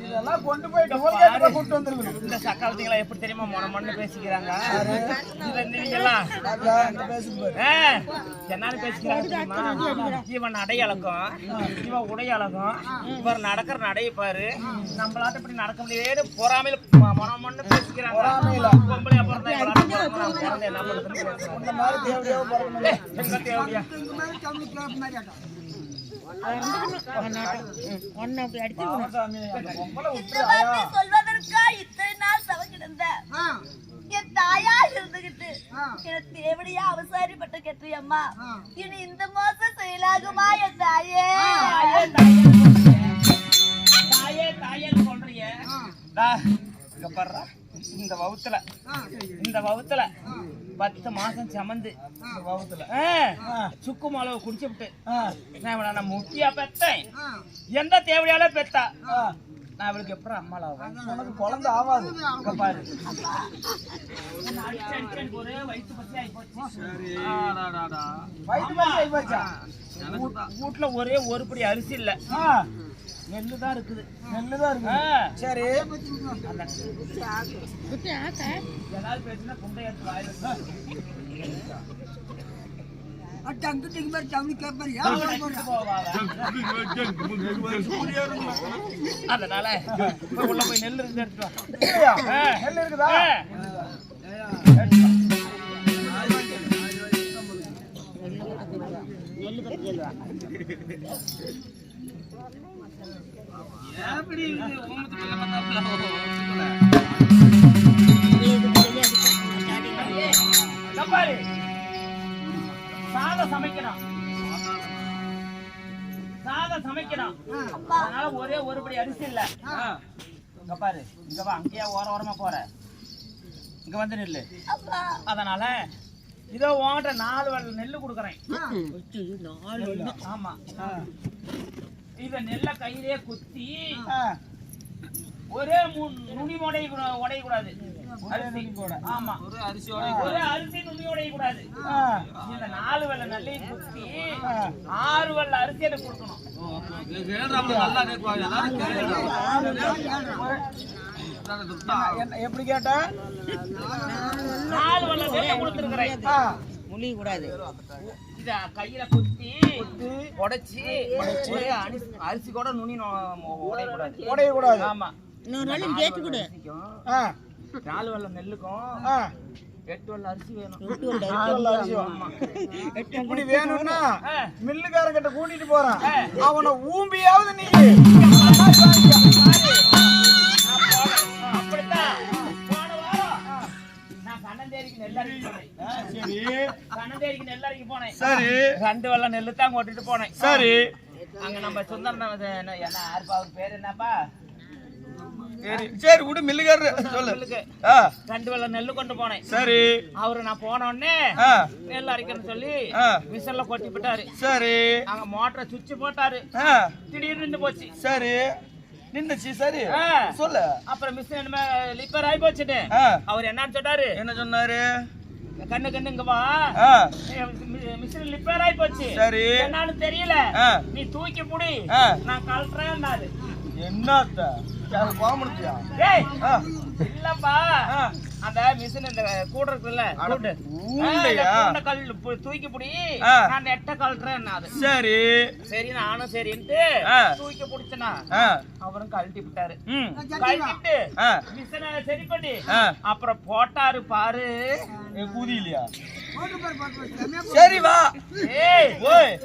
இதெல்லாம் கொண்டு போய் டோல்கேட்ல கூட்டி வந்திருக்கணும். இந்த சக்காலத்திங்களா எப்படி தெரியுமா மொன பேசிக்கிறாங்க என்னால பேசிக்கிறாங்க தெரியுமா? இவன் அடையழகம் இவன் உடையழகம் இவர் நடக்கிற நடைய பாரு நம்மளாட்ட இப்படி நடக்க முடியாது பொறாமையில மொன்னு பேசிக்கிறாங்க. பொம்பளை அப்புறம் தான் என்ன பண்றது இந்த மாதிரி தேவையா எங்க தேவையா சொல்வதற்கா இத்தனை நாள் தவ கிடந்த என் தாயா இருந்துகிட்டு எனக்கு தேவடியா அவசாரிப்பட்ட கெட்டியம்மா இனி இந்த மாசம் செயலாகுமா என் தாயே தாயே தாயே சொல்றிய இந்த வவுத்துல 10 மாசம் சமந்து சுக்கு மாலவை குடிச்சுட்டு நான் முக்கியா பெத்தேன் எந்த தேவையால பெத்தா நான் அவளுக்கு எப்படி அம்மாளாவேன் உனக்கு குழந்தை ஆகாது. பாரு ஒரே வயிற்று பத்தி ஆயிப்போச்சு. வயிற்று மாதிரி ஆகி போச்சா? வீட்டுல ஒரே ஒரு படி அரிசி இல்ல நெல்லுதான் இருக்குது. நெல்லுதான் இருக்கு. சரி ஏதாவது பேசுனா குண்டை எடுத்து வாயில அதனால உள்ள போய் நெல் இருந்து எடுத்துட்டு நெல் இருக்குதா? சாதம் சமைக்கணும் அதனால ஒரே ஒருபடி அரிசி இல்ல. இங்க பாரு இங்க வா அங்கேயா ஓரமா போற இங்க வந்து நெல்லு. அதனால இதோ உன்கிட்ட 4 வல் நெல்லு கொடுக்குறேன். ஆமா இத நெல்ல கையிலே குத்தி ஒரே நுனி உடைய கூடாது. ஆமா ஒரு அரிசி நுனி உடைய கூடாது. இந்த 4 வல்ல நெல்லையும் குத்தி 6 வல்ல அரிசி எனக்கு கொடுக்கணும். எப்படி கேட்ட? 4 வல்ல நெல்லை கொடுத்துருக்கிறேன். முழி கூடாது. கையில குத்தி உடைச்சி ஒரே அரிசி கூட நுனி உடையக்கூடாது. உடையக்கூடாது. ஆமா. 4 வெள்ளம் நெல்லுக்கும் 8 வெள்ளம் அரிசி வேணும். 8 வெள்ளம் அரிசி வேணும். இப்படி வேணும்னா மில்லுக்காரங்கிட்ட கூட்டிட்டு போறான். அவனை ஊம்பியாவது நீ அப்படித்தான். போன வாரம் நான் கண்ணந்தேரிக்கு நெல்லறிக்கு போனேன். சரி. கண்ணந்தேரிக்கு நெல்லறிக்கு போனேன். சரி. 2 வெள்ளம் நெல்லு தான் கொட்டிட்டு போனேன். சரி. அங்க நம்ம சுந்தரம் என்ன யாருப்பா அவர் பேர் என்னப்பா? சரி விடு மில்லுக்காரர் சொல்லு. 2 வெள்ளம் நெல்லு கொண்டு போனேன். சரி. அவரு நான் போன உடனே நெல் அரைக்கணும்னு சொல்லி விசல்ல கொட்டி விட்டாரு. சரி. அங்க மோட்டரை சுவிட்ச் போட்டாரு. திடீர்னு நின்று போச்சு. சரி நின்னுச்சு. சரி சொல்லு. அப்புறம் மிஷின் லிப்பர் ஆகி போச்சுட்டு அவர் என்னன்னு சொன்னாரு? என்ன சொன்னாரு? கண்ணு இங்க வா, மிஷின் லிப்பர் ஆகி போச்சு. சரி என்னன்னு தெரியல, நீ தூக்கி புடி, நான் கழட்டுறேன்னாரு. என்னத்த இல்லப்பா, அந்த மிஷின் இந்த கூட இருக்குல்ல, தூக்கி புடி, நான் நெட்ட கழட்டுறேன். சரி சரி நானும் சரின்ட்டு தூக்கி புடிச்சனா அவரும் கழட்டி விட்டாரு. கழட்டிட்டு மிஷினை சரி பண்ணி அப்புறம் போட்டாரு பாரு. கூதி இல்லையா? சரி வா.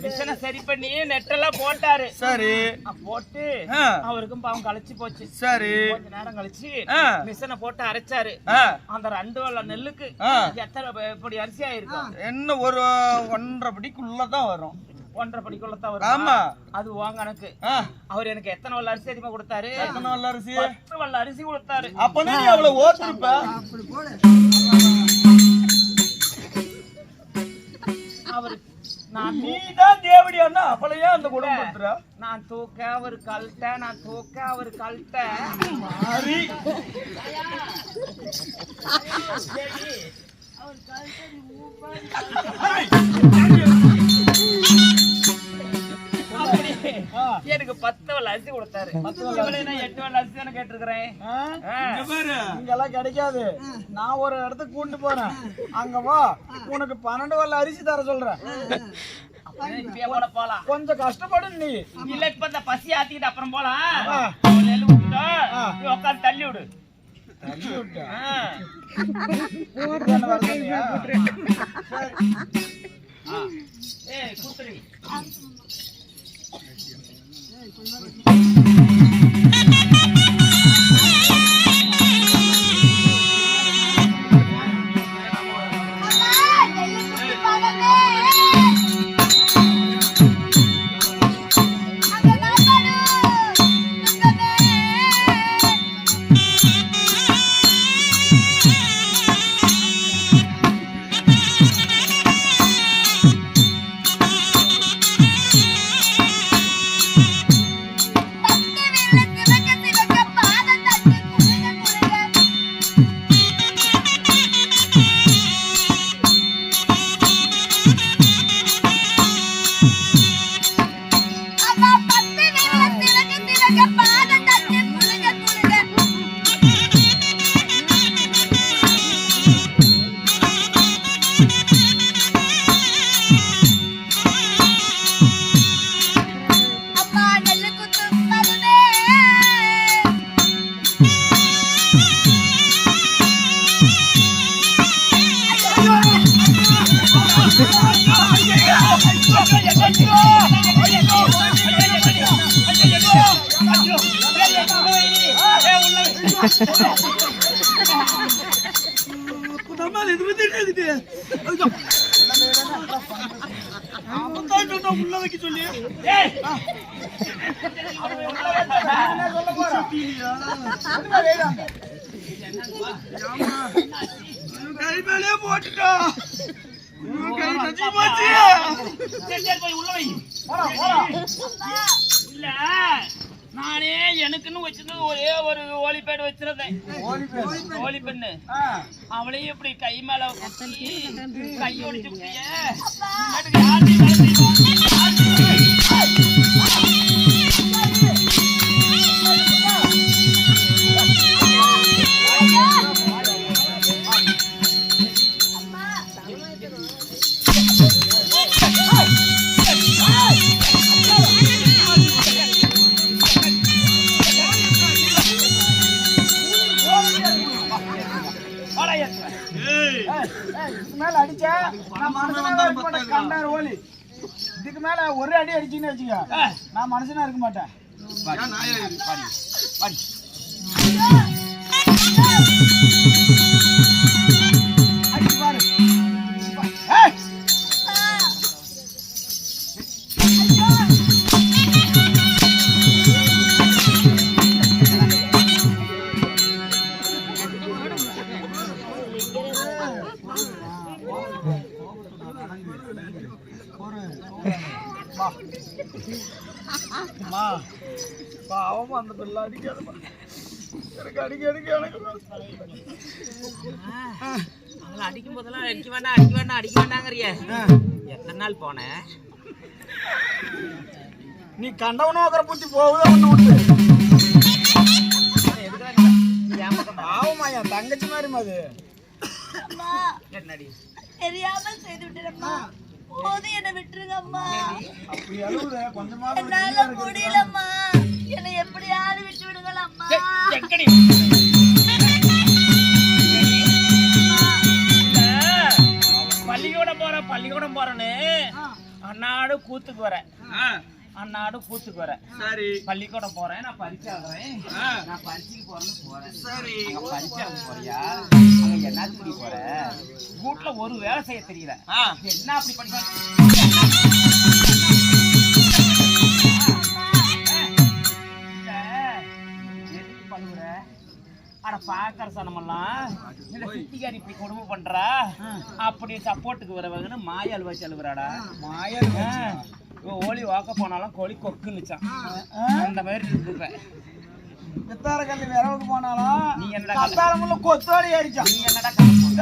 மிஷினை சரி பண்ணி நெட்டெல்லாம் போட்டாரு. சரி போட்டு அவருக்கும் பாவம் கழிச்சு போச்சு. சரி கொஞ்ச நேரம் கழிச்சு மிஷினை போட்டு அரைச்சாரு. அந்த 2 வெள்ளம் நெல்லுக்கு எத்தனை படி அரிசி ஆயிருக்கும்? என்ன ஒரு 1.5 படிக்குள்ளதான் வரும். 1.5 படிக்குள்ளதான் வரும். ஆமா. அது வாங்க எனக்கு. அவர் எனக்கு எத்தனை வெள்ள அரிசி அதிகமா கொடுத்தாரு? எத்தனை வெள்ள அரிசி? 10 வெள்ள அரிசி கொடுத்தாரு. அப்பனே நீ அவ்வளவு ஓத்திருப்ப. அவரு நீதான் தேவடியானா அப்பளையே அந்த குடும்பம் பண்ற. நான் தூக்க அவர் கழட்ட, நான் தூக்க அவர் கழட்ட. மாறி எனக்கு 10 வெள்ள அரிசி கொடுத்தாரு. 8 வெள்ள அரிசி தானே கேட்டிருக்கிறேன். இங்கெல்லாம் கிடைக்காது. நான் ஒரு இடத்துக்கு கூட்டு போறேன், அங்க வா, உனக்கு 12 வெள்ள அரிசி தர சொல்றேன். போலாம், கொஞ்சம் கஷ்டப்படு நீ. இல்ல இப்ப இந்த பசி ஆத்திக்கிட்டு அப்புறம் போலாம். நெல் விட்டா உட்காந்து தள்ளி விடு. தள்ளி விட்டு குத்துரு. உள்ள வைக்க சொல்லி கை மேலே போட்டுட்டா. இல்ல நானே எனக்குன்னு வச்சிருந்தது ஒரே ஒரு ஓலி பேடு வச்சிருந்தேன். ஓலி பெண்ணு அவளையும் இப்படி கை மேல கை ஒடிச்சு நான் மனுஷனா இருக்க மாட்டேன், கண்டார் ஓலி. இதுக்கு மேல ஒரு அடி அடிச்சுன்னு வச்சுக்க, நான் மனுஷனா இருக்க மாட்டேன். அடிச்சு பாரு. ஏய், அம்மா, பாவமா அந்த பிள்ளை அடிக்காதம்மா. எனக்கு அடிக்க எனக்கு அவளை அடிக்கும் போதெல்லாம் அடிக்க வேண்டாங்கறிய. எத்தனை நாள் போனேன்? நீ கண்டவனும் அக்கறை பூச்சி போகுதா ஒண்ணு விட்டு. பாவமா என் தங்கச்சி மாதிரி அது. அம்மா என்னடி தெரியாமல் செய்து விட்டுறம்மா, போது என்னை விட்டுருங்க அம்மா. அப்படி அழுகுற கொஞ்சமாவது என்னால முடியலம்மா, என்னை எப்படியாவது விட்டு விடுங்கள் அம்மா. எங்கடி பள்ளிக்கூடம் போறேன்னு அன்னாடு கூத்துக்கு வரேன். சரி பள்ளிக்கூடம் போறேன், நான் பரிச்சை ஆகுறேன். நான் பரிச்சைக்கு போறேன். சரி பரிச்சை ஆக போறியா? அங்க என்னத்துக்கு போற? வீட்டுல ஒரு வேலை செய்ய தெரியல. என்ன அப்படி படிக்க பண்ணுற? ஆனா பாக்கற சனமெல்லாம் இந்த சித்திகாரி இப்படி கொடுமை பண்றா, அப்படி சப்போர்ட்டுக்கு வரவங்கன்னு மாயால் வச்சு அழுகுறாடா. மாயல் ஓலி வாக்க போனாலும் கோழி கொக்குன்னுச்சான். அந்த மாதிரி இருந்துப்ப. பித்தார கல்லி விரவுக்கு போனாலும் நீ என்னடா கத்தாளமுள்ள கொத்தோடி அடிச்சான். நீ என்னடா கதை போடுற?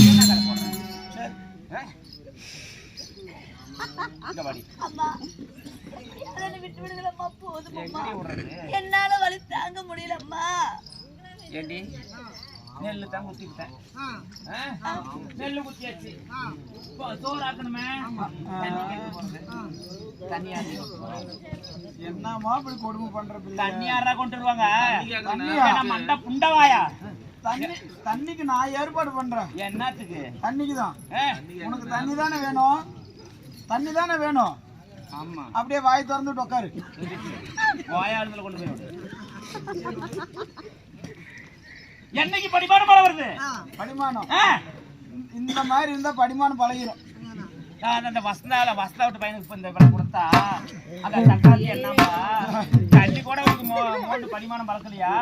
என்ன கதை போடுற? இங்க வாடி. அம்மா என்னை விட்டு விடுங்களம்மா, போதும் அம்மா. எங்கடி விடுறது? என்னால வலி தாங்க முடியலம்மா. ஏண்டி நெல்லு தான் குத்திக்கிட்டேன். நெல்லு குத்தியாச்சு, சோறு ஆக்கணுமே. தண்ணி என்னமா இப்படி கொடுமை பண்ற பிள்ளை? தண்ணி யாரா கொண்டு வருவாங்க? மண்டை புண்டவாயா? தண்ணிக்கு நான் ஏற்பாடு பண்றேன். என்னத்துக்கு? தண்ணிக்கு தான். உனக்கு தண்ணி தானே வேணும், தண்ணி தானே வேணும். ஆமா, அப்படியே வாய் திறந்துட்டு உட்காரு. வாயாளுல கொண்டு போய் என்னைக்கு படிமானம் மழை வருது? படிமானம் இந்த மாதிரி இருந்தா படிமானம் பழகிரும். அந்த வசந்தா விட்டு பையனுக்கு இந்த விலை கொடுத்தா அந்த தக்காளி என்னப்பா தள்ளி கூட உனக்கு மோண்டு படிமானம் பழக்கலையா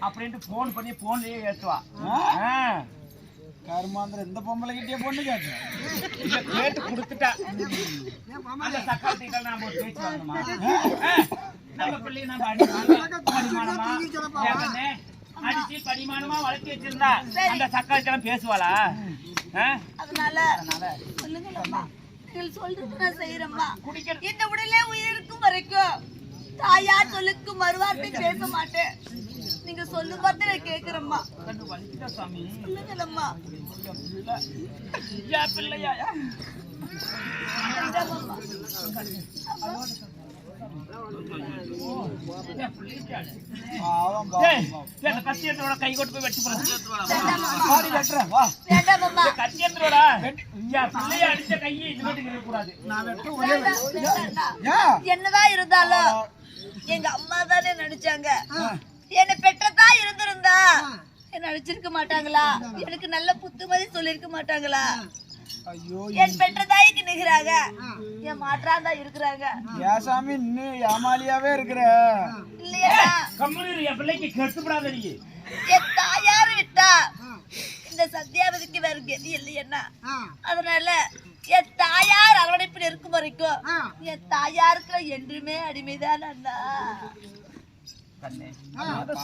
அப்படின்ட்டு போன் பண்ணி போன்லயே ஏற்றுவா. கருமாந்திர இந்த பொம்பளை கிட்டே பொண்ணு கேட்டு கேட்டு கொடுத்துட்டா. அந்த தக்காளி நாம ஒரு பேச்சு வாங்கணுமா? நம்ம பிள்ளைய நம்ம படிமானமா அடிச்சு படிமானமா வளர்த்தி வச்சிருந்தா அந்த சக்காளி பேசுவாளா? அதனால சொல்லுங்கம்மா, நீங்கள் சொல்றது நான் செய்யறேம்மா. இந்த உடலே உயிருக்கும் வரைக்கும் தாயார் சொல்லுக்கு மறுவார்த்தை பேச மாட்டேன். நீங்க சொல்லும் பார்த்து நான் கேக்குறேம்மா. சாமி சொல்லுங்களம்மா. பிள்ளையா கத்தியத்தோட கை கொட்டு போய் வெட்டி கத்தியத்தோட பிள்ளைய அடிச்ச கையை இது கூடாது. என்னதான் இருந்தாலும் எங்க அம்மா தானே நடிச்சாங்க. என்ன பெற்றதா இருந்திருந்தா என்ன நடிச்சிருக்க மாட்டாங்களா? எனக்கு நல்ல புத்துமதி சொல்லிருக்க மாட்டாங்களா? என் பெற்றதாய்க்கு நிகராக என் மாற்றாந்தா இருக்கிறாங்க. ஏசாமி இன்னும் ஏமாலியாவே இருக்கிற இல்லையா? கம்முனு என் பிள்ளைக்கு கெட்டுப்படாத. நீ என் தாயாரு விட்டா இந்த சத்யாவதிக்கு வேற கதி இல்லையா? அதனால என் தாயார் அரவணைப்பில் இருக்கும் வரைக்கும் என் தாயாருக்கு என்றுமே அடிமைதான் அண்ணா.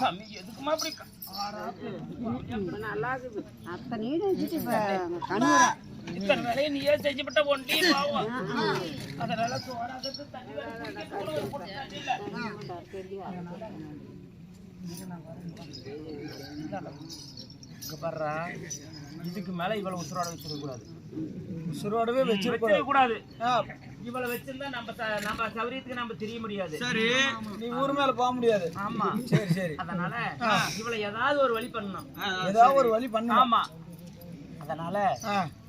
சாமி எதுக்குமா அப்படி இத்தனை வேலையை நீயே செஞ்சுவிட்ட ஒண்டி பாவம். அதனால சோறாகிறது தண்ணி பாடுறா. இதுக்கு மேல இவளை உசுரோட வச்சிருக்க கூடாது. உசுரோடவே வச்சிருக்க கூடாது. இவளை வச்சிருந்தா நம்ம சௌரியத்துக்கு நம்ம தெரிய முடியாது. சரி, நீ ஊர் மேல போக முடியாது. ஆமா, சரி சரி. அதனால இவளை ஏதாவது ஒரு வழி பண்ணணும். ஏதாவது ஒரு வழி பண்ணணும். ஆமா, அதனால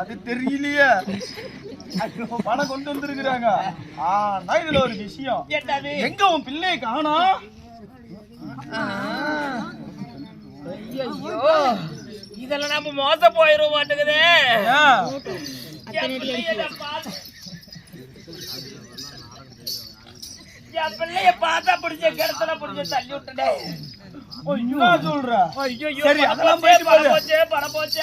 அது தெரியலையே. பணம் கொண்டு வந்திருக்கிறாங்க. ஆனா இதுல ஒரு விஷயம், என்னது? எங்க உன் பிள்ளையை காணோம்? ஐயோ, இதெல்லாம் நம்ம மோசம் போயிரும் மாட்டேங்குது. என் பிள்ளைய பார்த்தா பிடிச்ச கிடத்துல பிடிச்ச தள்ளி விட்டுட்டேன். என்ன சொல்ற? ஐயோ, சரி, அதெல்லாம் போயிட்டு போகுது. பணம் போச்சு.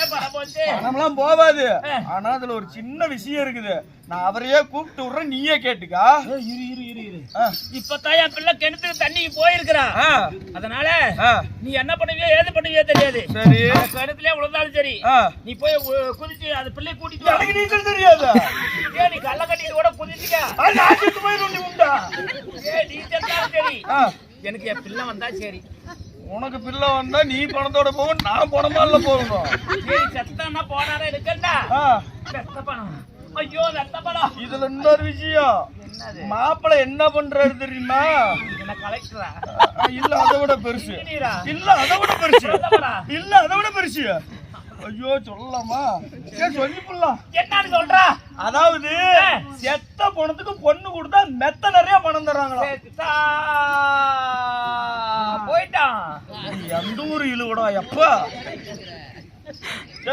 பணம்லாம் போவாது. ஆனா அதுல ஒரு சின்ன விஷயம் இருக்குது. நான் அவரையே கூப்பிட்டு விடுறேன், நீயே கேட்டுக்கா. இப்பதான் என் பிள்ளை கிணத்துக்கு தண்ணிக்கு போயிருக்கிறா. அதனால நீ என்ன பண்ணுவியோ ஏது பண்ணுவியோ தெரியாது. சரி, கிணத்துலயே விழுந்தாலும் சரி, நீ போய் குதிச்சு அந்த பிள்ளை கூட்டிட்டு வா. எனக்கு நீச்சல் தெரியாது. நீ கள்ள கட்டிட்டு கூட குதிச்சுக்க. நீ செத்தாலும் சரி, எனக்கு என் பிள்ளை வந்தா சரி. உனக்கு பிள்ளை வந்தா நீ பணத்தோட போகணும், நான் பணமா இல்ல போகணும். சரி, செத்தானா போனாரா இருக்கண்டா. செத்த பணம். ஐயோ, செத்த பணம். இதுல இன்னொரு விஷயம், மாப்பிள்ளை என்ன பண்றாரு தெரியுமா? என்ன கலெக்டரா? இல்ல அதை விட பெருசு. இல்ல அதை விட பெருசு. இல்ல அதை விட பெருசு. ஐயோ, சொல்லலாமா? சரி, சொல்லி போடலாம். என்னன்னு சொல்றா? அதாவது செத்த பணத்துக்கு பொண்ணு கொடுத்தா மெத்த நிறைய பணம் தர்றாங்களா? போயிட்டான். எந்த ஊரு இழுவடா எப்பா?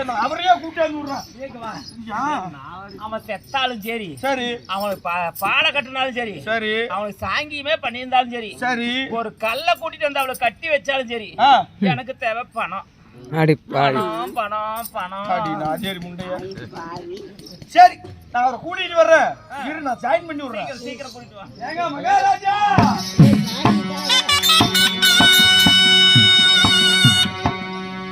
நான் அவரையா கூட்டாந்து விடுறான். அவன் செத்தாலும் சரி, சரி, அவனுக்கு பாலை கட்டினாலும் சரி, சரி, அவனுக்கு சாங்கியமே பண்ணியிருந்தாலும் சரி, சரி, ஒரு கல்ல கூட்டிட்டு வந்து அவளை கட்டி வச்சாலும் சரி, எனக்கு தேவை பணம். பணம் பணம் பணம். சரி முண்டைய. சரி, நான் அவரை கூட்டிட்டு வர்றேன். இரு, நான் ஜாயின் பண்ணி விடுறேன். சீக்கிரம் கூட்டிட்டு வா. ஏங்க மகாராஜா,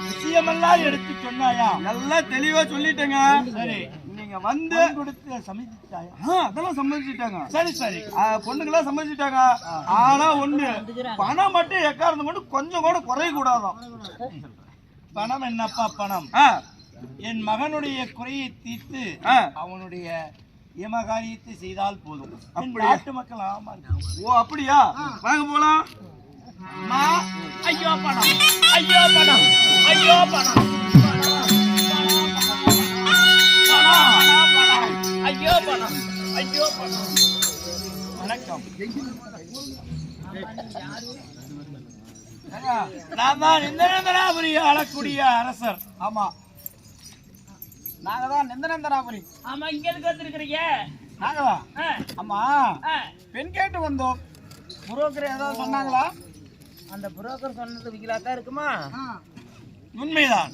விஷயமெல்லாம் எடுத்து சொன்னாயா? எல்லாம் தெளிவா சொல்லிட்டேங்க. சரி, நீங்க வந்து கொடுத்து சமைச்சிட்டாயா? அதெல்லாம் சம்மதிச்சிட்டாங்க. சரி சரி, பொண்ணுங்கெல்லாம் சம்மதிச்சிட்டாங்க. ஆனா ஒண்ணு, பணம் மட்டும் எக்காரணம் கொண்டு கொஞ்சம் கூட குறைய கூடாதான். பணம் என்னப்பா பணம்? என் மகனுடைய குறையை தீர்த்து அவனுடைய யமகாரியத்தை செய்தால் போதும். நாட்டு மக்கள் ஆமா. ஓ, அப்படியா? வாங்க போலாம். ஐயோ பணம், ஐயோ பணம், ஐயோ பணம், ஐயோ பணம், ஐயோ பணம். வணக்கம். நான் தான் நிந்தனந்தனாபுரி ஆளக்கூடிய அரசர். ஆமா, நாங்க தான் நிந்தனந்தனாபுரி. ஆமா, இங்க எதுக்கு வந்திருக்கிறீங்க? நாங்களா? ஆமா, பெண் கேட்டு வந்தோம். புரோக்கர் ஏதாவது சொன்னாங்களா? அந்த புரோக்கர் சொன்னது விக்கலாத்தான் இருக்குமா? உண்மைதான்.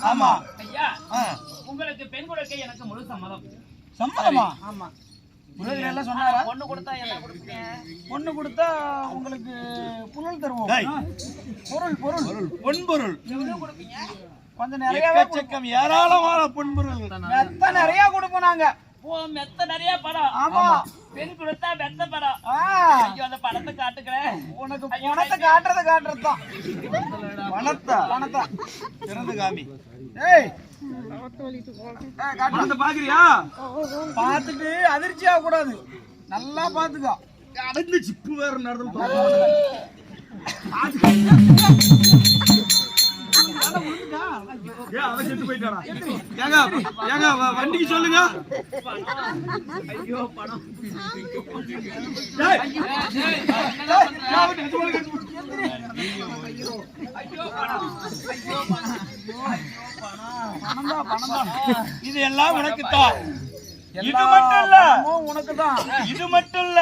ஆமா ஐயா, உங்களுக்கு பெண் கொடுக்க எனக்கு முழு சம்மதம். சம்மதமா? ஆமா. புரோக்கர் எல்லாம் சொன்னாரா? பொண்ணு கொடுத்தா என்ன கொடுப்பீங்க? பொண்ணு கொடுத்தா உங்களுக்கு பொருள் தருவோம். பொருள் பொருள் பொன்பொருள் கொடுப்பீங்க? கொஞ்சம் நிறைய ஏராளமான பொன்பொருள் மெத்த நிறைய கொடுப்போம் நாங்க. மெத்த நிறைய படம். ஆமா, பெண் கொடுத்தா மெத்த படம். ஐயோ, அந்த படத்தை காட்டுக்கிறேன். உனக்கு பணத்தை காட்டுறதுதான். பணத்தை திறந்து காமி. ஏய், பாக்குறியா? பாத்துட்டு அதிர்ச்சி ஆக கூடாது, நல்லா பாத்துக்கோ. அடங்கு சிப்பு வேற நடந்து வண்டிக்கு சொல்லுங்க. ஐயோ பணம். இது எல்லாம் உனக்குத்தான். இது மட்டும் இல்ல, உனக்குதான். இது மட்டும் இல்ல,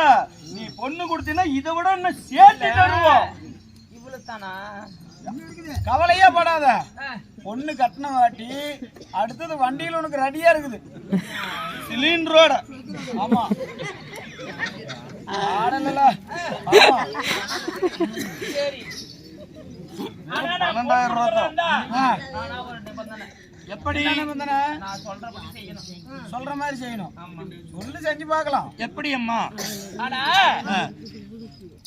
நீ பொண்ணு கொடுத்தீங்கன்னா இதை விட என்ன சேர்த்து தருவோம். இவ்வளவு தானா? கவலையே படாத. பொண்ணு கட்டின வாட்டி அடுத்தது வண்டியில உனக்கு ரெடியா இருக்குது, சிலிண்டரோட. ஆமா, ஆடல. ஆமா, சரி. 12,000 ரூபாய் தான். ஒரு நிபந்தனை. எப்படி நிபந்தனை? நான் சொல்றபடி செய்யணும். சொல்ற மாதிரி செய்யணும். சொல்லு, செஞ்சு பார்க்கலாம். எப்படி அம்மா? ஆனா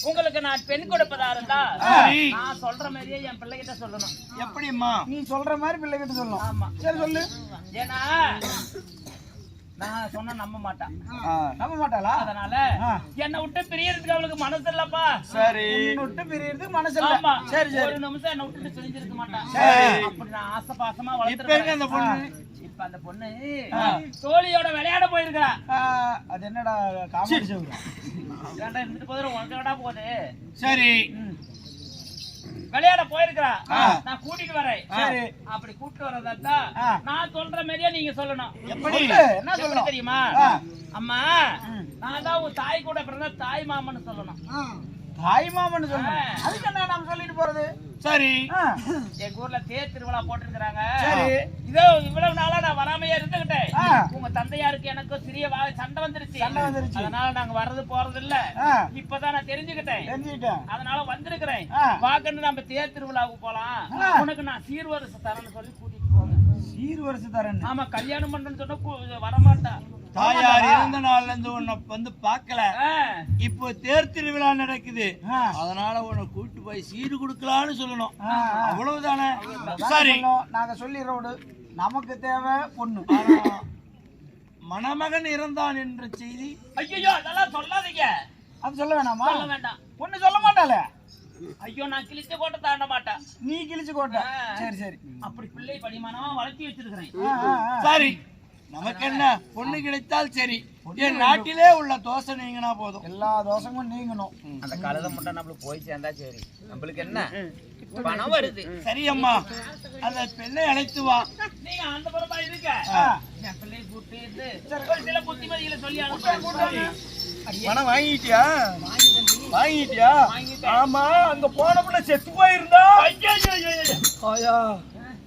உங்களுக்கு நான் பெண் கொடுப்பதா இருந்தா நான் சொல்ற மாதிரியே என் பிள்ளைகிட்ட சொல்லணும். எப்படி அம்மா? நீ சொல்ற மாதிரி பிள்ளைகிட்ட சொல்லணும். ஆமா, சரி சொல்லு. ஏன்னா நான் சொன்னா நம்ப மாட்டான். நம்ப மாட்டாளா? அதனால என்னை விட்டு பிரியறதுக்கு அவளுக்கு மனசு இல்லப்பா. சரி. விட்டு பிரியறதுக்கு மனசு இல்ல. ஆமா. சரி சரி. ஒரு நிமிஷம் என்னை விட்டுட்டு பிரிஞ்சிருக்க மாட்டான். சரி. அப்படி நான் ஆசை பாசமா இப்ப எங்க அந்த பொண்ணு? இப்ப அந்த பொண்ணு தோழியோட விளையாட போயிருக்கா. அது என்னடா காமெடி ஷோடா? ஏன்டா இருந்துட்டு போதும் உனக்கு என்னடா போகுது? சரி. விளையாட போயிருக்கா. நான் கூட்டிட்டு வரேன். சரி. அப்படி கூட்டிட்டு வரதா நான் சொல்ற மாதிரியே நீங்க சொல்லணும். எப்படி? என்ன சொல்லணும் தெரியுமா? அம்மா நான் தான் உன் தாய் கூட பிறந்த தாய் மாமன்னு சொல்லணும். தாய் மாமன்னு சொல்லணும். அதுக்கு என்ன நாம சொல்லிட்டு போறது? சரி. எங்க ஊர்ல தேர் திருவிழா போட்டுருக்காங்க. சரி. இதோ இவ்வளவு நாளா நான் வராமையே இருந்துகிட்டேன். உங்க தந்தையாருக்கு எனக்கு சிறிய சண்டை வந்துருச்சு. அதனால நாங்க வர்றது போறது இல்ல. இப்பதான் நான் தெரிஞ்சுக்கிட்டேன். அதனால வந்திருக்கிறேன். வாக்கன்னு நம்ம தேர் திருவிழாவுக்கு போலாம். உனக்கு நான் சீர்வரிசை தரேன்னு சொல்லி கூட்டிட்டு போங்க. சீர்வரிசை தரேன்? ஆமா, கல்யாணம் பண்றேன்னு சொன்னா வரமாட்டா. தாயார் இறந்த நாள்ல இருந்து உன்னை வந்து பாக்கல. இப்போ தேர் திருவிழா நடக்குது, அதனால உன்னை கூட்டு போய் சீரு கொடுக்கலான்னு சொல்லணும். அவ்வளவுதானே? சரி, நாங்க சொல்லிடுறோடு. நமக்கு தேவை பொண்ணு. மணமகன் இறந்தான் என்ற செய்தி. ஐயோ அதெல்லாம் சொல்லாதீங்க. அது சொல்ல வேணாமா? சொல்ல வேண்டாம். பொண்ணு சொல்ல மாட்டாளே. ஐயோ நான் கிழிச்ச கோட்டை தாண்ட மாட்டேன். நீ கிழிச்சு கோட்டை? சரி சரி. அப்படி பிள்ளை படிமானமா வளர்த்தி வச்சிருக்கிறேன். சரி, நமக்கு என்ன, பொண்ணு கிடைத்தால் சரி. என் நாட்டிலே உள்ள தோசை நீங்கினா போதும். எல்லா தோசையும் நீங்கணும். அந்த கழுத மட்டும் நம்மளுக்கு போய் சேர்ந்தா சரி. நம்மளுக்கு என்ன பணம் வருது. சரி அம்மா, அந்த பெண்ணை அழைத்து வா. நீங்க அந்த புறமா இருக்க. என் பிள்ளையை கூப்பிட்டு ஒரு சில புத்திமதிகளை சொல்லி அனுப்புறேன். பணம் வாங்கிட்டியா? வாங்கிட்டியா? ஆமா, அங்க போன பிள்ளை செத்து போயிருந்தா. ஆயா,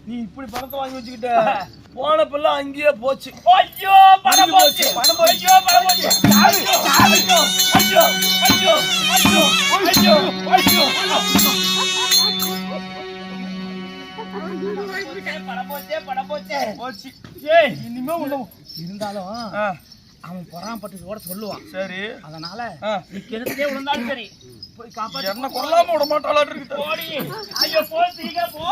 நீ இப்படி பணத்தை வாங்கி வச்சுக்கிட்ட. போன பிள்ளை அங்கேயே போச்சு. ஐயோ பணம் போச்சு, பணம் போச்சு, பணம் போச்சு. ஐயோ ஐயோ ஐயோ ஐயோ ஐயோ ஐயோ பணம் போச்சே போச்சு. ஏய் இனிமே உள்ள இருந்தாலும் அவன் பொறாமப்பட்டு கூட சொல்லுவான். சரி, அதனால நீ கிணத்துலயே விழுந்தாலும் சரி போய் காப்பாத்து. என்ன கொல்லாம விட மாட்டாளாட்டு இருக்கு. போடி. ஐயோ போ, சீக்கிரம் போ.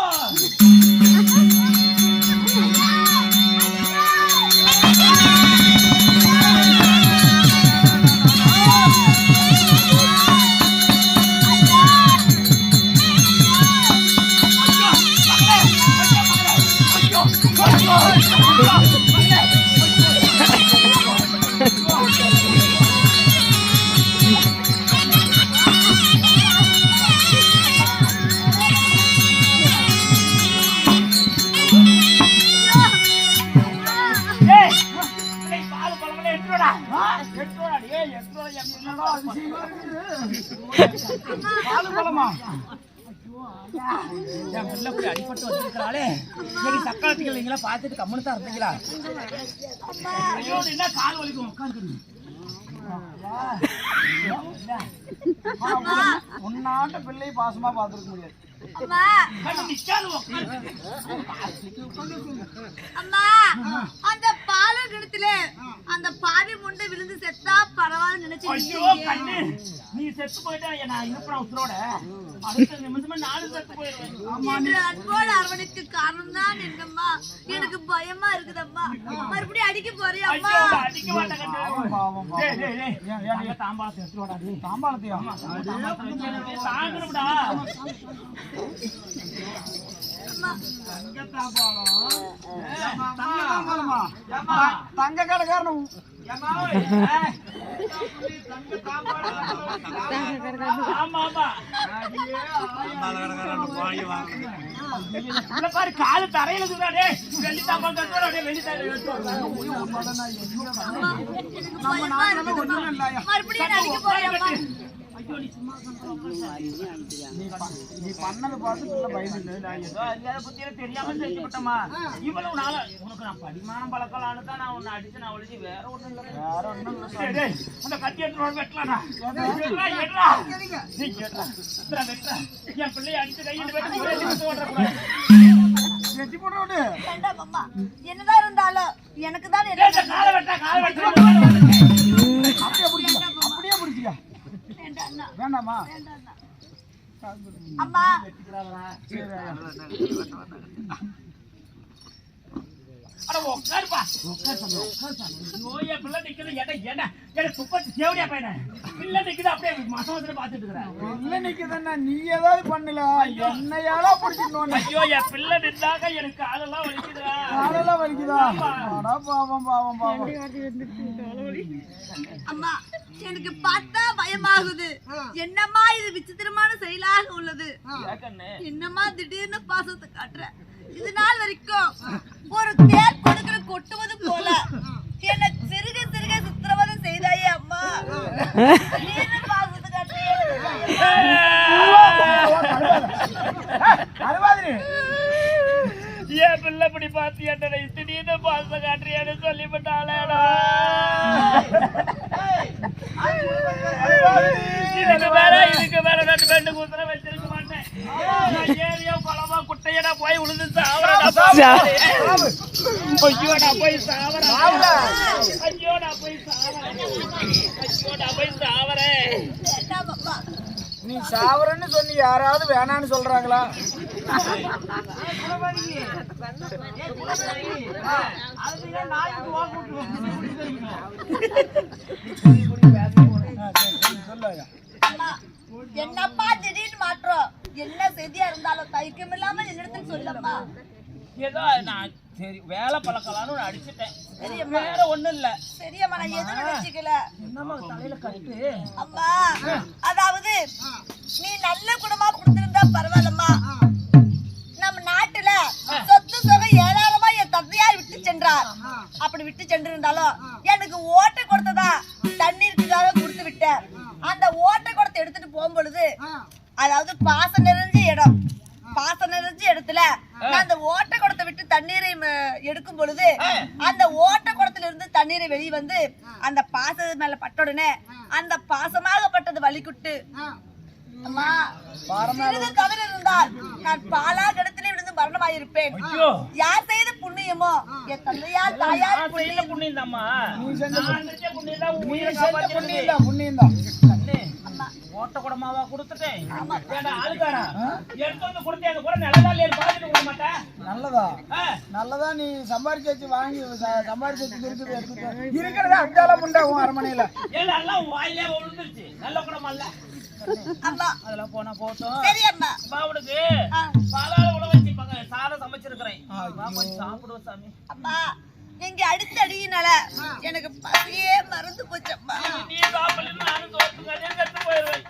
அடிப்பட்டு வந்திருக்கிறாளே. சரி, சக்காலத்துக்கு இல்லைங்களா பார்த்துட்டு கம்முன்னு தான் இருந்தீங்களா? என்ன கால் வலிக்கும் உட்காந்து. உன்னாட்ட பிள்ளையை பாசமா பாத்துருக்க முடியாது. அம்மா அம்மா, அந்த பாலம் கிணத்துல அந்த பாதி முண்டை விழுந்து செத்தா பரவாயில்ல நினைச்சு நீ செத்து போயிட்டா நான் இருப்பேன் உசுரோட. அடுத்த நிமிஷமா நானும் செத்து போயிடுவேன். அன்போடு அரவணைக்கு காரணம் தான் என்னம்மா. எனக்கு பயமா இருக்குதம்மா. மறுபடியும் அடிக்க போறியா அம்மா? அடிக்க மாட்டேன். தாம்பாளத்தை எடுத்துடா. தாம்பாளத்தையா? தாங்கணும்டா. தங்க கடைக்காரனும் காலு தரையில வெள்ளி தாம்பாள் மறுபடியும் அடிக்க போறியா? நீ பண்ணது பார்த்து பயந்து அறியாத புத்தியில தெரியாம செஞ்சுட்டமா. இவ்வளவு நாள உனக்கு நான் படிமானம் பழக்கலான்னு தான் நான் உன்னை அடிச்சு நான் ஒழிச்சு வேற ஒண்ணும் இல்லை. வேற ஒண்ணும் இல்லை. அந்த கத்தி எடுத்து வெட்டலாம். என் பிள்ளைய அடிச்சு கையில் வெட்டி போட்டு என்னதான் இருந்தாலும் எனக்கு தான் காலை வெட்ட அப்படியே பிடிச்சியா? வேண்டாமா? அம்மா அட உட்காருப்பா ஐயோ என் பிள்ளை நிக்குது என்ன துப்பத்து தேவடியா பையன பிள்ளை நிக்குது அப்படியே மசமத்துல பாத்துட்டு இருக்கிறேன் இல்ல நிக்குதுன்னா நீ ஏதாவது பண்ணல என்னையால பிடிச்சிட்டு ஐயோ என் பிள்ளை நின்றாக எனக்கு காலெல்லாம் வலிக்குதுடா காலெல்லாம் வலிக்குதா அட பாவம் பாவம் பாவம் அம்மா எனக்கு பார்த்தா பயமாகுது என்னம்மா இது விசித்திரமான செயலாக உள்ளது என்னம்மா திடீர்னு பாசத்தை காட்டுற இது நாள் வரைக்கும் ஒரு தேர் கொடுக்கிற கொட்டுவது போல என்ன சிறுக சிறுக சித்திரவதை செய்தாயே அம்மா திடீர்னு பாசத்தை காட்டுறியே அழுவாதிரி என் பிள்ளை இப்படி பார்த்து என்ன திடீர்னு பாசம் காட்டுறியான்னு சொல்லிவிட்டாளேடா இதுக்கு மேல 2 பேண்டு கூத்துற வச்சிருக்க மாட்டேன் ஏரியா பழமா குட்டையடா போய் விழுந்து சாவரடா ஐயோடா போய் சாவரா ஐயோடா போய் சாவரேன் நீ சாவரன்னு சொல்லி யாராவது வேணான்னு சொல்றாங்களா என்னப்பா திடீர்னு மாற்றம் என்ன செய்தியா இருந்தாலும் தயக்கம் இல்லாம என்னிடத்துல சொல்லம்மா ஏதோ நான் சரி வேலை பழக்கலான்னு அடிச்சுட்டேன் வேற ஒண்ணும் இல்ல சரியம்மா நான் எதுவும் நினைச்சுக்கல என்னம்மா தலையில கட்டு அம்மா அதாவது நீ நல்ல குணமா கொடுத்திருந்தா பரவாயில்லம்மா நம்ம நாட்டுல சொத்து சொகை ஏராளமா என் தந்தையார் விட்டு சென்றார் அப்படி விட்டு சென்றிருந்தாலும் எனக்கு ஓட்டை கொடுத்ததா தண்ணீருக்காக கொடுத்து விட்டேன் அந்த ஓட்டை கொடுத்து எடுத்துட்டு போகும்பொழுது அதாவது பாசம் நிறைஞ்ச இடம் பாசம் நிறைஞ்ச இடத்துல நான் அந்த ஓட்டை குடத்தை விட்டு தண்ணீரை எடுக்கும் பொழுது அந்த ஓட்டை குடத்துல இருந்து தண்ணீரை வெளியே வந்து அந்த பாச மேல பட்ட உடனே அந்த பாசமாகப்பட்டது வலிக்குட்டு அம்மா சிறிது தவறு இருந்தால் நான் பாலா கிடத்திலே விழுந்து மரணமாயிருப்பேன் யார் செய்த புண்ணியமோ என் தந்தையார் தாயார் புண்ணியம் தான்மா புண்ணியம் ஓட்ட குடமாவா கொடுத்துட்டேன் ஆளுக்காரா எடுத்து வந்து கொடுத்தேன் கூட நல்லதா இல்லையா பார்த்துட்டு கொடுக்க மாட்டேன் நல்லதா நீ சம்பாரிச்சு வச்சு வாங்கி சம்பாரிச்சு வச்சு இருக்கிறதா அட்டால முண்டா உன் அரமனையில எல்லாம் வாயிலே விழுந்துருச்சு நல்ல குடமா இல்ல அம்மா அதெல்லாம் போனா போட்டோம் சரி அம்மா பாவுடுக்கு பாலால உழ வச்சு சாதம் சமைச்சிருக்கிறேன் சாப்பிடுவோம் சாமி அம்மா நீங்க அடுத்த அடியினால எனக்கு பசியே மறந்து போச்சம்மா நீ சாப்பிடல நானும் தோத்துக்காதே செத்து போயிடுவேன்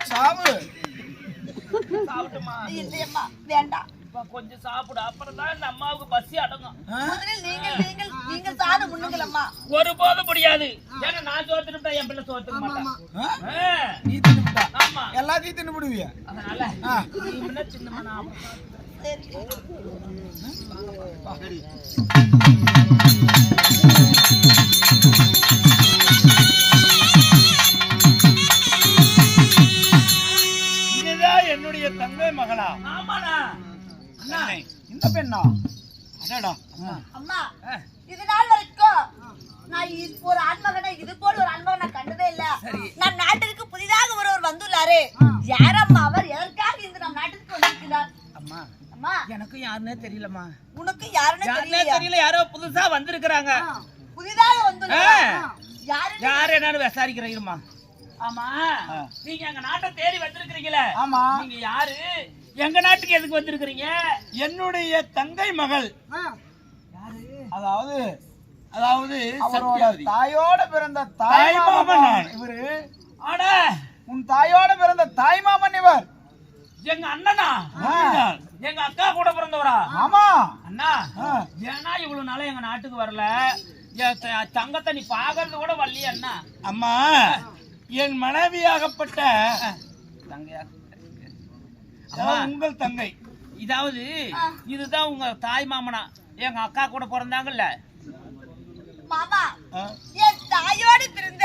சாப்பிட்டுமா இல்லையம்மா வேண்டாம் கொஞ்சம் சாப்பிடு அப்புறம் தான் இந்த அம்மாவுக்கு பசி அடங்கும் முதலில் நீங்கள் சாதம் முன்னுங்களம்மா ஒருபோதும் முடியாது ஏன்னா நான் தோத்துட்டேன் என் பிள்ளை தோத்துக்க மாட்டான் நீ தின்னுட்டா ஆமா எல்லாத்தையும் தின்னு விடுவியா அதனால நீ முன்ன சின்னமா நான் இதுதான் என்னுடைய தங்கை மகளா? ஆமாடா அண்ணா இந்த பெண்ணா? அடடா அம்மா இது நாள் வரைக்கும் நான் ஒரு ஆண்மகனை இது போல ஒரு ஆண்மகனை கண்டதே இல்ல. நம் நாட்டிற்கு புதிதாக ஒருவர் வந்துள்ளாரு. யாரம்மா அவர்? எதற்காக இந்த நம் நாட்டிற்கு வந்திருக்கிறார்? அம்மா அம்மா எனக்கு யாருன்னே தெரியலம்மா. உனக்கு யாருன்னே தெரியல. யாரோ புதுசா வந்திருக்காங்க. புதிதாக வந்துள்ளார். யாரு என்னன்னு விசாரிக்கிறீங்கம்மா. ஆமா நீங்க எங்க நாட்டை தேடி வந்திருக்கீங்களே. ஆமா நீங்க யாரு? எங்க நாட்டுக்கு எதுக்கு வந்திருக்கீங்க? என்னுடைய தங்கை மகள். அதாவது அவரோட தாயோட பிறந்த தாய் மாமன் இவரு. ஆட உன் தாயோட பிறந்த தாய் மாமன் இவர். எங்க அண்ணனா? எங்க அக்கா கூட பிறந்தவரா? ஆமா அண்ணா. ஏன்னா இவ்வளவு நாளா எங்க நாட்டுக்கு வரல. தங்கத்தை நீ பாக்குறது கூட வரலையே அண்ணா. அம்மா என் மனைவியாகப்பட்ட தங்கையா உங்கள் தங்கை. இதாவது இதுதான் உங்க தாய் மாமனா? எங்க அக்கா கூட பிறந்தாங்கல்ல மாமா. என் தாயோடு பிறந்த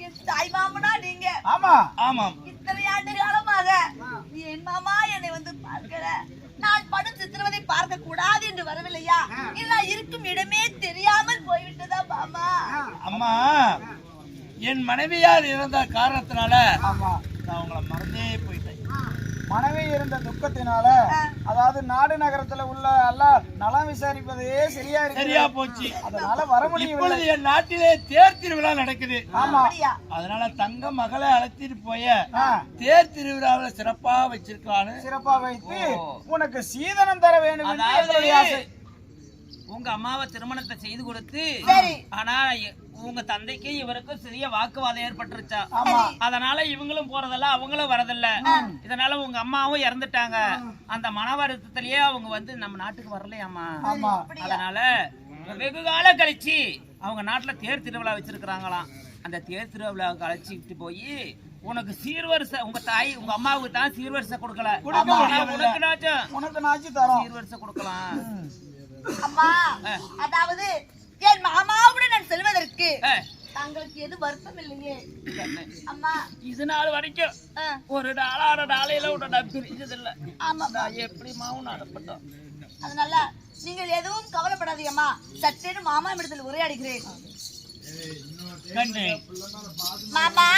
என் தாய் மாமனா நீங்க? ஆமா ஆமாம். இத்தனை ஆண்டு காலமாக என் மாமா என்னை வந்து பார்க்கல. நான் படும் சித்திரவதை பார்க்க கூடாது என்று வரவில்லையா? இல்ல இருக்கும் இடமே தெரியாமல் போய்விட்டதா மாமா? அம்மா என் மனைவியார் இறந்த காரணத்தினால ஆமா நான் உங்களை மறந்தே போயிட்டேன். மனைவி இருந்த துக்கத்தினால அதாவது நாடு நகரத்துல உள்ள எல்லாம் நலம் விசாரிப்பதே சரியா போச்சு. அதனால வர முடியவில்லை. என் நாட்டிலே தேர் திருவிழா நடக்குது. ஆமா, அதனால தங்க மகளை அழைச்சிட்டு போய தேர் திருவிழாவில சிறப்பா வச்சிருக்கான்னு சிறப்பா வைத்து உனக்கு சீதனம் தர வேண்டும் என்று என்னுடைய ஆசை. உங்க அம்மாவை திருமணத்தை செய்து கொடுத்து சரி. ஆனா உங்க தந்தைக்கு இவருக்கும் சிறிய வாக்குவாதம் ஏற்பட்டுருச்சா, அதனால இவங்களும் போறதில்ல அவங்களும் வரதில்ல. இதனால உங்க அம்மாவும் இறந்துட்டாங்க. அந்த மன வருத்தத்திலேயே அவங்க வந்து நம்ம நாட்டுக்கு வரலையாமா. அதனால வெகு காலம் கழிச்சு அவங்க நாட்டுல தேர் திருவிழா வச்சிருக்கிறாங்களாம். அந்த தேர் திருவிழாவுக்கு அழைச்சிட்டு போய் உனக்கு சீர்வரிசை உங்க தாய் உங்க அம்மாவுக்கு தான் சீர்வரிசை கொடுக்கல, உனக்கு தரோம் சீர்வரிசை கொடுக்கலாம். அம்மா, அதாவது என் மாமாவுடன் நான் செல்வதற்கு தங்களுக்கு எது வருத்தம் இல்லையே அம்மா. இது நாள் வரைக்கும் ஒரு நாளான நாளையில உன்னை பிரிஞ்சது இல்ல. ஆமா, எப்படி மாவும் நடப்பட்டோம். அதனால நீங்கள் எதுவும் கவலைப்படாதீங்கம்மா. சற்றேன்னு மாமா இடத்தில் உரையாடுகிறேன். மாமா,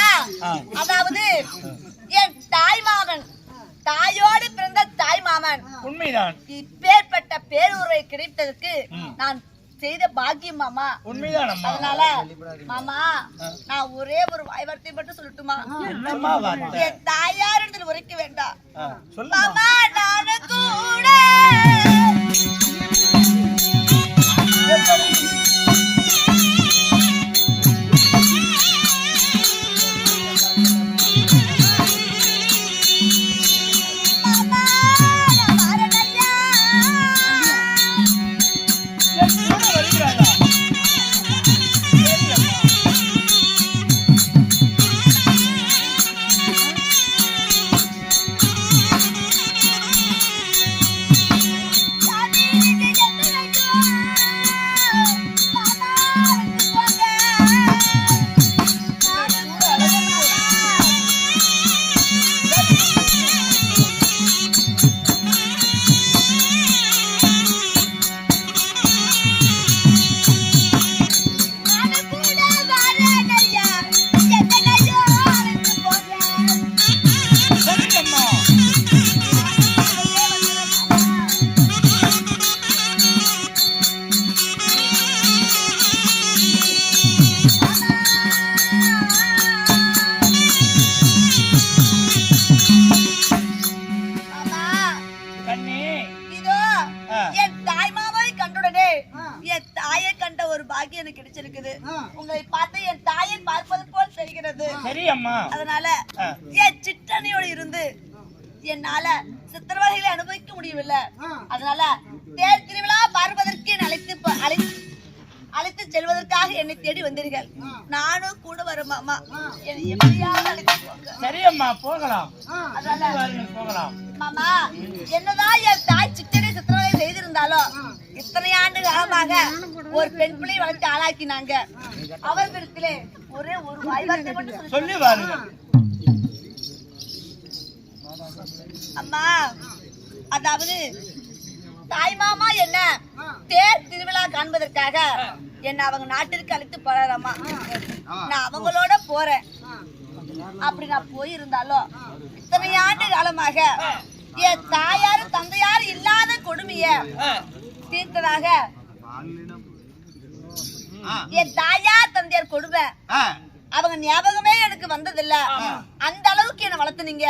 அதாவது என் தாய் மாமன், தாயோடு பிறந்த தாய் மாமன் உண்மைதான். இப்பேற்பட்ட பேருரை கிடைத்ததற்கு நான் செய்த பாக்கியம் மாமா. உண்மைதான். அதனால மாமா நான் ஒரே ஒரு வாய்வார்த்தை மட்டும் சொல்லட்டுமா? என் தாயார் இடத்தில் உரைக்க வேண்டாம் மாமா. நானு கூட உங்களை பார்த்து என் தாயை பார்ப்பது போல் தெரிகிறது. அதனால என் சிற்றனையோடு இருந்து என்னால சித்திரவதைகளை அனுபவிக்க முடியவில்லை. அதனால தேர் திருவிழா பார்ப்பதற்கு அழைத்து செல்வதற்காக என்னை தேடி வந்தீர்கள். நானும் கூட வரும் மாமா. என்னை எப்படியாவது அழைத்து போங்க. சரியம்மா, போகலாம். மாமா, என்னதான் என் தாய் சிற்றனை சித்திரவதை செய்திருந்தாலும் இத்தனை ஆண்டு காலமாக ஒரு பெண் பிள்ளை வளர்த்து ஆளாக்கினாங்க. அவர்களிடத்திலே ஒரே ஒரு வாய்வார்த்தை மட்டும் சொல்லி வாருங்க. அம்மா, அதாவது தாய் மாமா என்ன தேர் திருவிழா காண்பதற்காக என்ன அவங்க நாட்டிற்கு அழைத்து போறாராமா. நான் அவங்களோட போறேன். அப்படி நான் போயிருந்தாலும் இத்தனை ஆண்டு காலமாக என் தாயாரு தந்தையார் இல்லாத கொடுமைய தீர்த்ததாக என் தாயார் தந்தையார் கொடுமை அவங்க ஞாபகமே எனக்கு வந்ததில்ல. அந்த அளவுக்கு என்ன வளர்த்துனீங்க.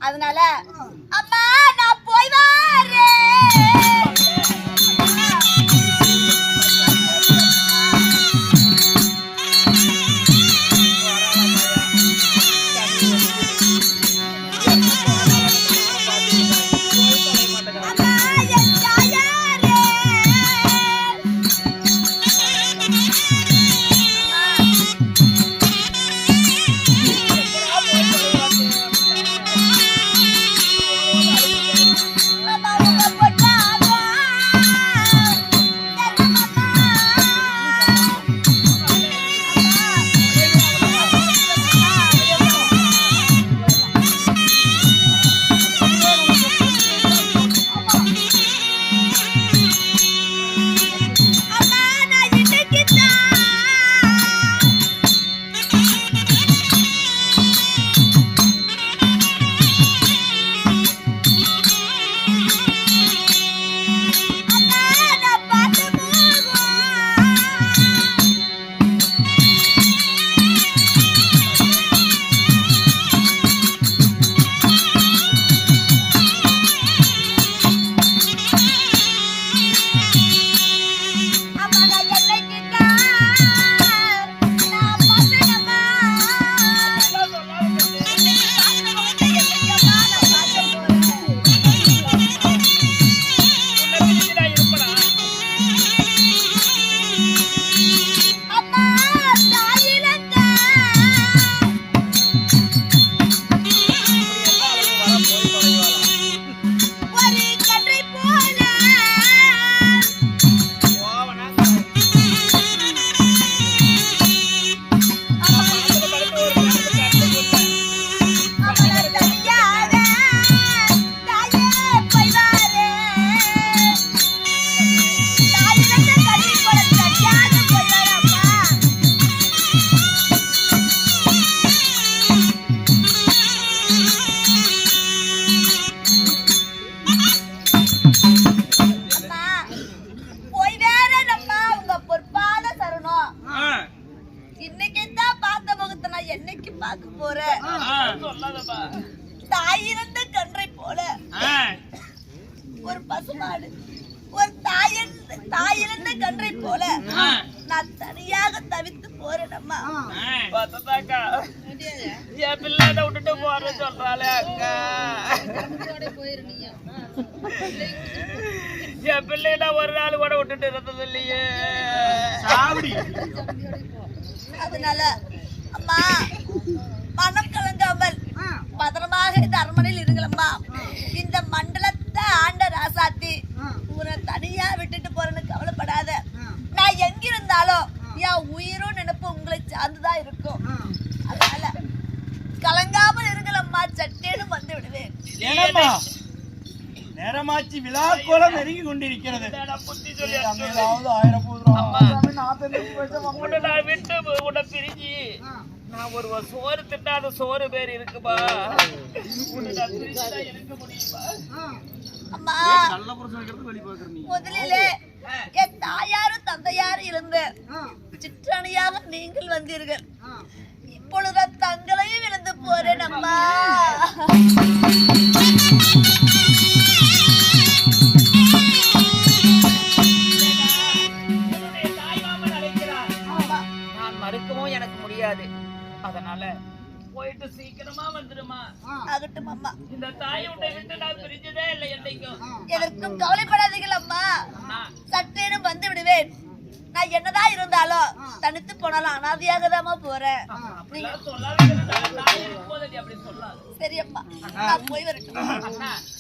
அதனால அம்மா நான் போய் வரேன். Mama, தாயிலிருந்த கன்றை போல நான் தனியாக தவித்து போறேன் அம்மா. பார்த்ததாக்கா என் பிள்ளைட விட்டுட்டு போறேன்னு சொல்றாளே அக்கா. என் பிள்ளைட ஒரு நாள் கூட விட்டுட்டு இருந்தது இல்லையே. அதனால அம்மா மனம் கலங்காமல் பத்திரமாக இந்த அரண்மனையில் இருங்களம்மா. இந்த மண்டலத்தை ஆண்ட ராசாத்தி உன்னை தனியா விட்டுட்டு போறேன்னு கவலைப்படாத. நான் எங்கிருந்தாலும் என் உயிரும் நினைப்பு உங்களை சார்ந்துதான் இருக்கும். அதனால கலங்காமல் இருங்களம்மா. சட்டேன்னு வந்து விடுவேன். ஏனம்மா நேரமாச்சு, விழா கோலம் நெருங்கி கொண்டிருக்கிறது. புத்தி சொல்லி ஏதாவது ஆயிரம் உன்னை நான் விட்டு உன்னை பிரிஞ்சு நான் ஒரு சோறு திட்டாத சோறு பேர் இருக்குமா? உன்னை நான் பிரிஞ்சா இருக்க முடியுமா? அம்மா முதலிலே என் தாயாரும் தந்தையாரும் இருந்து சிற்றணியாக நீங்கள் வந்தீர்கள். இப்பொழுது தங்களையும் இழந்து போறேன் அம்மா. என்னுடைய தாய் மாமன் அழைக்கிறார். நான் மறுக்கவும் எனக்கு முடியாது. அதனால போயிட்டு சீக்கிரமா வந்துடுமா. ஆகட்டும் அம்மா. இந்த தாயை உன்னை விட்டு நான் பிரிஞ்சதே இல்லை என்னைக்கும். எதற்கும் கவலைப்படாதீர்கள் அம்மா. சட்டேனும் வந்து விடுவேன். நான் என்னதான் இருந்தாலும் தனித்து போனாலும் அனாதையாக தாமா போறேன். சரி அம்மா, நான் போய் வரட்டும்.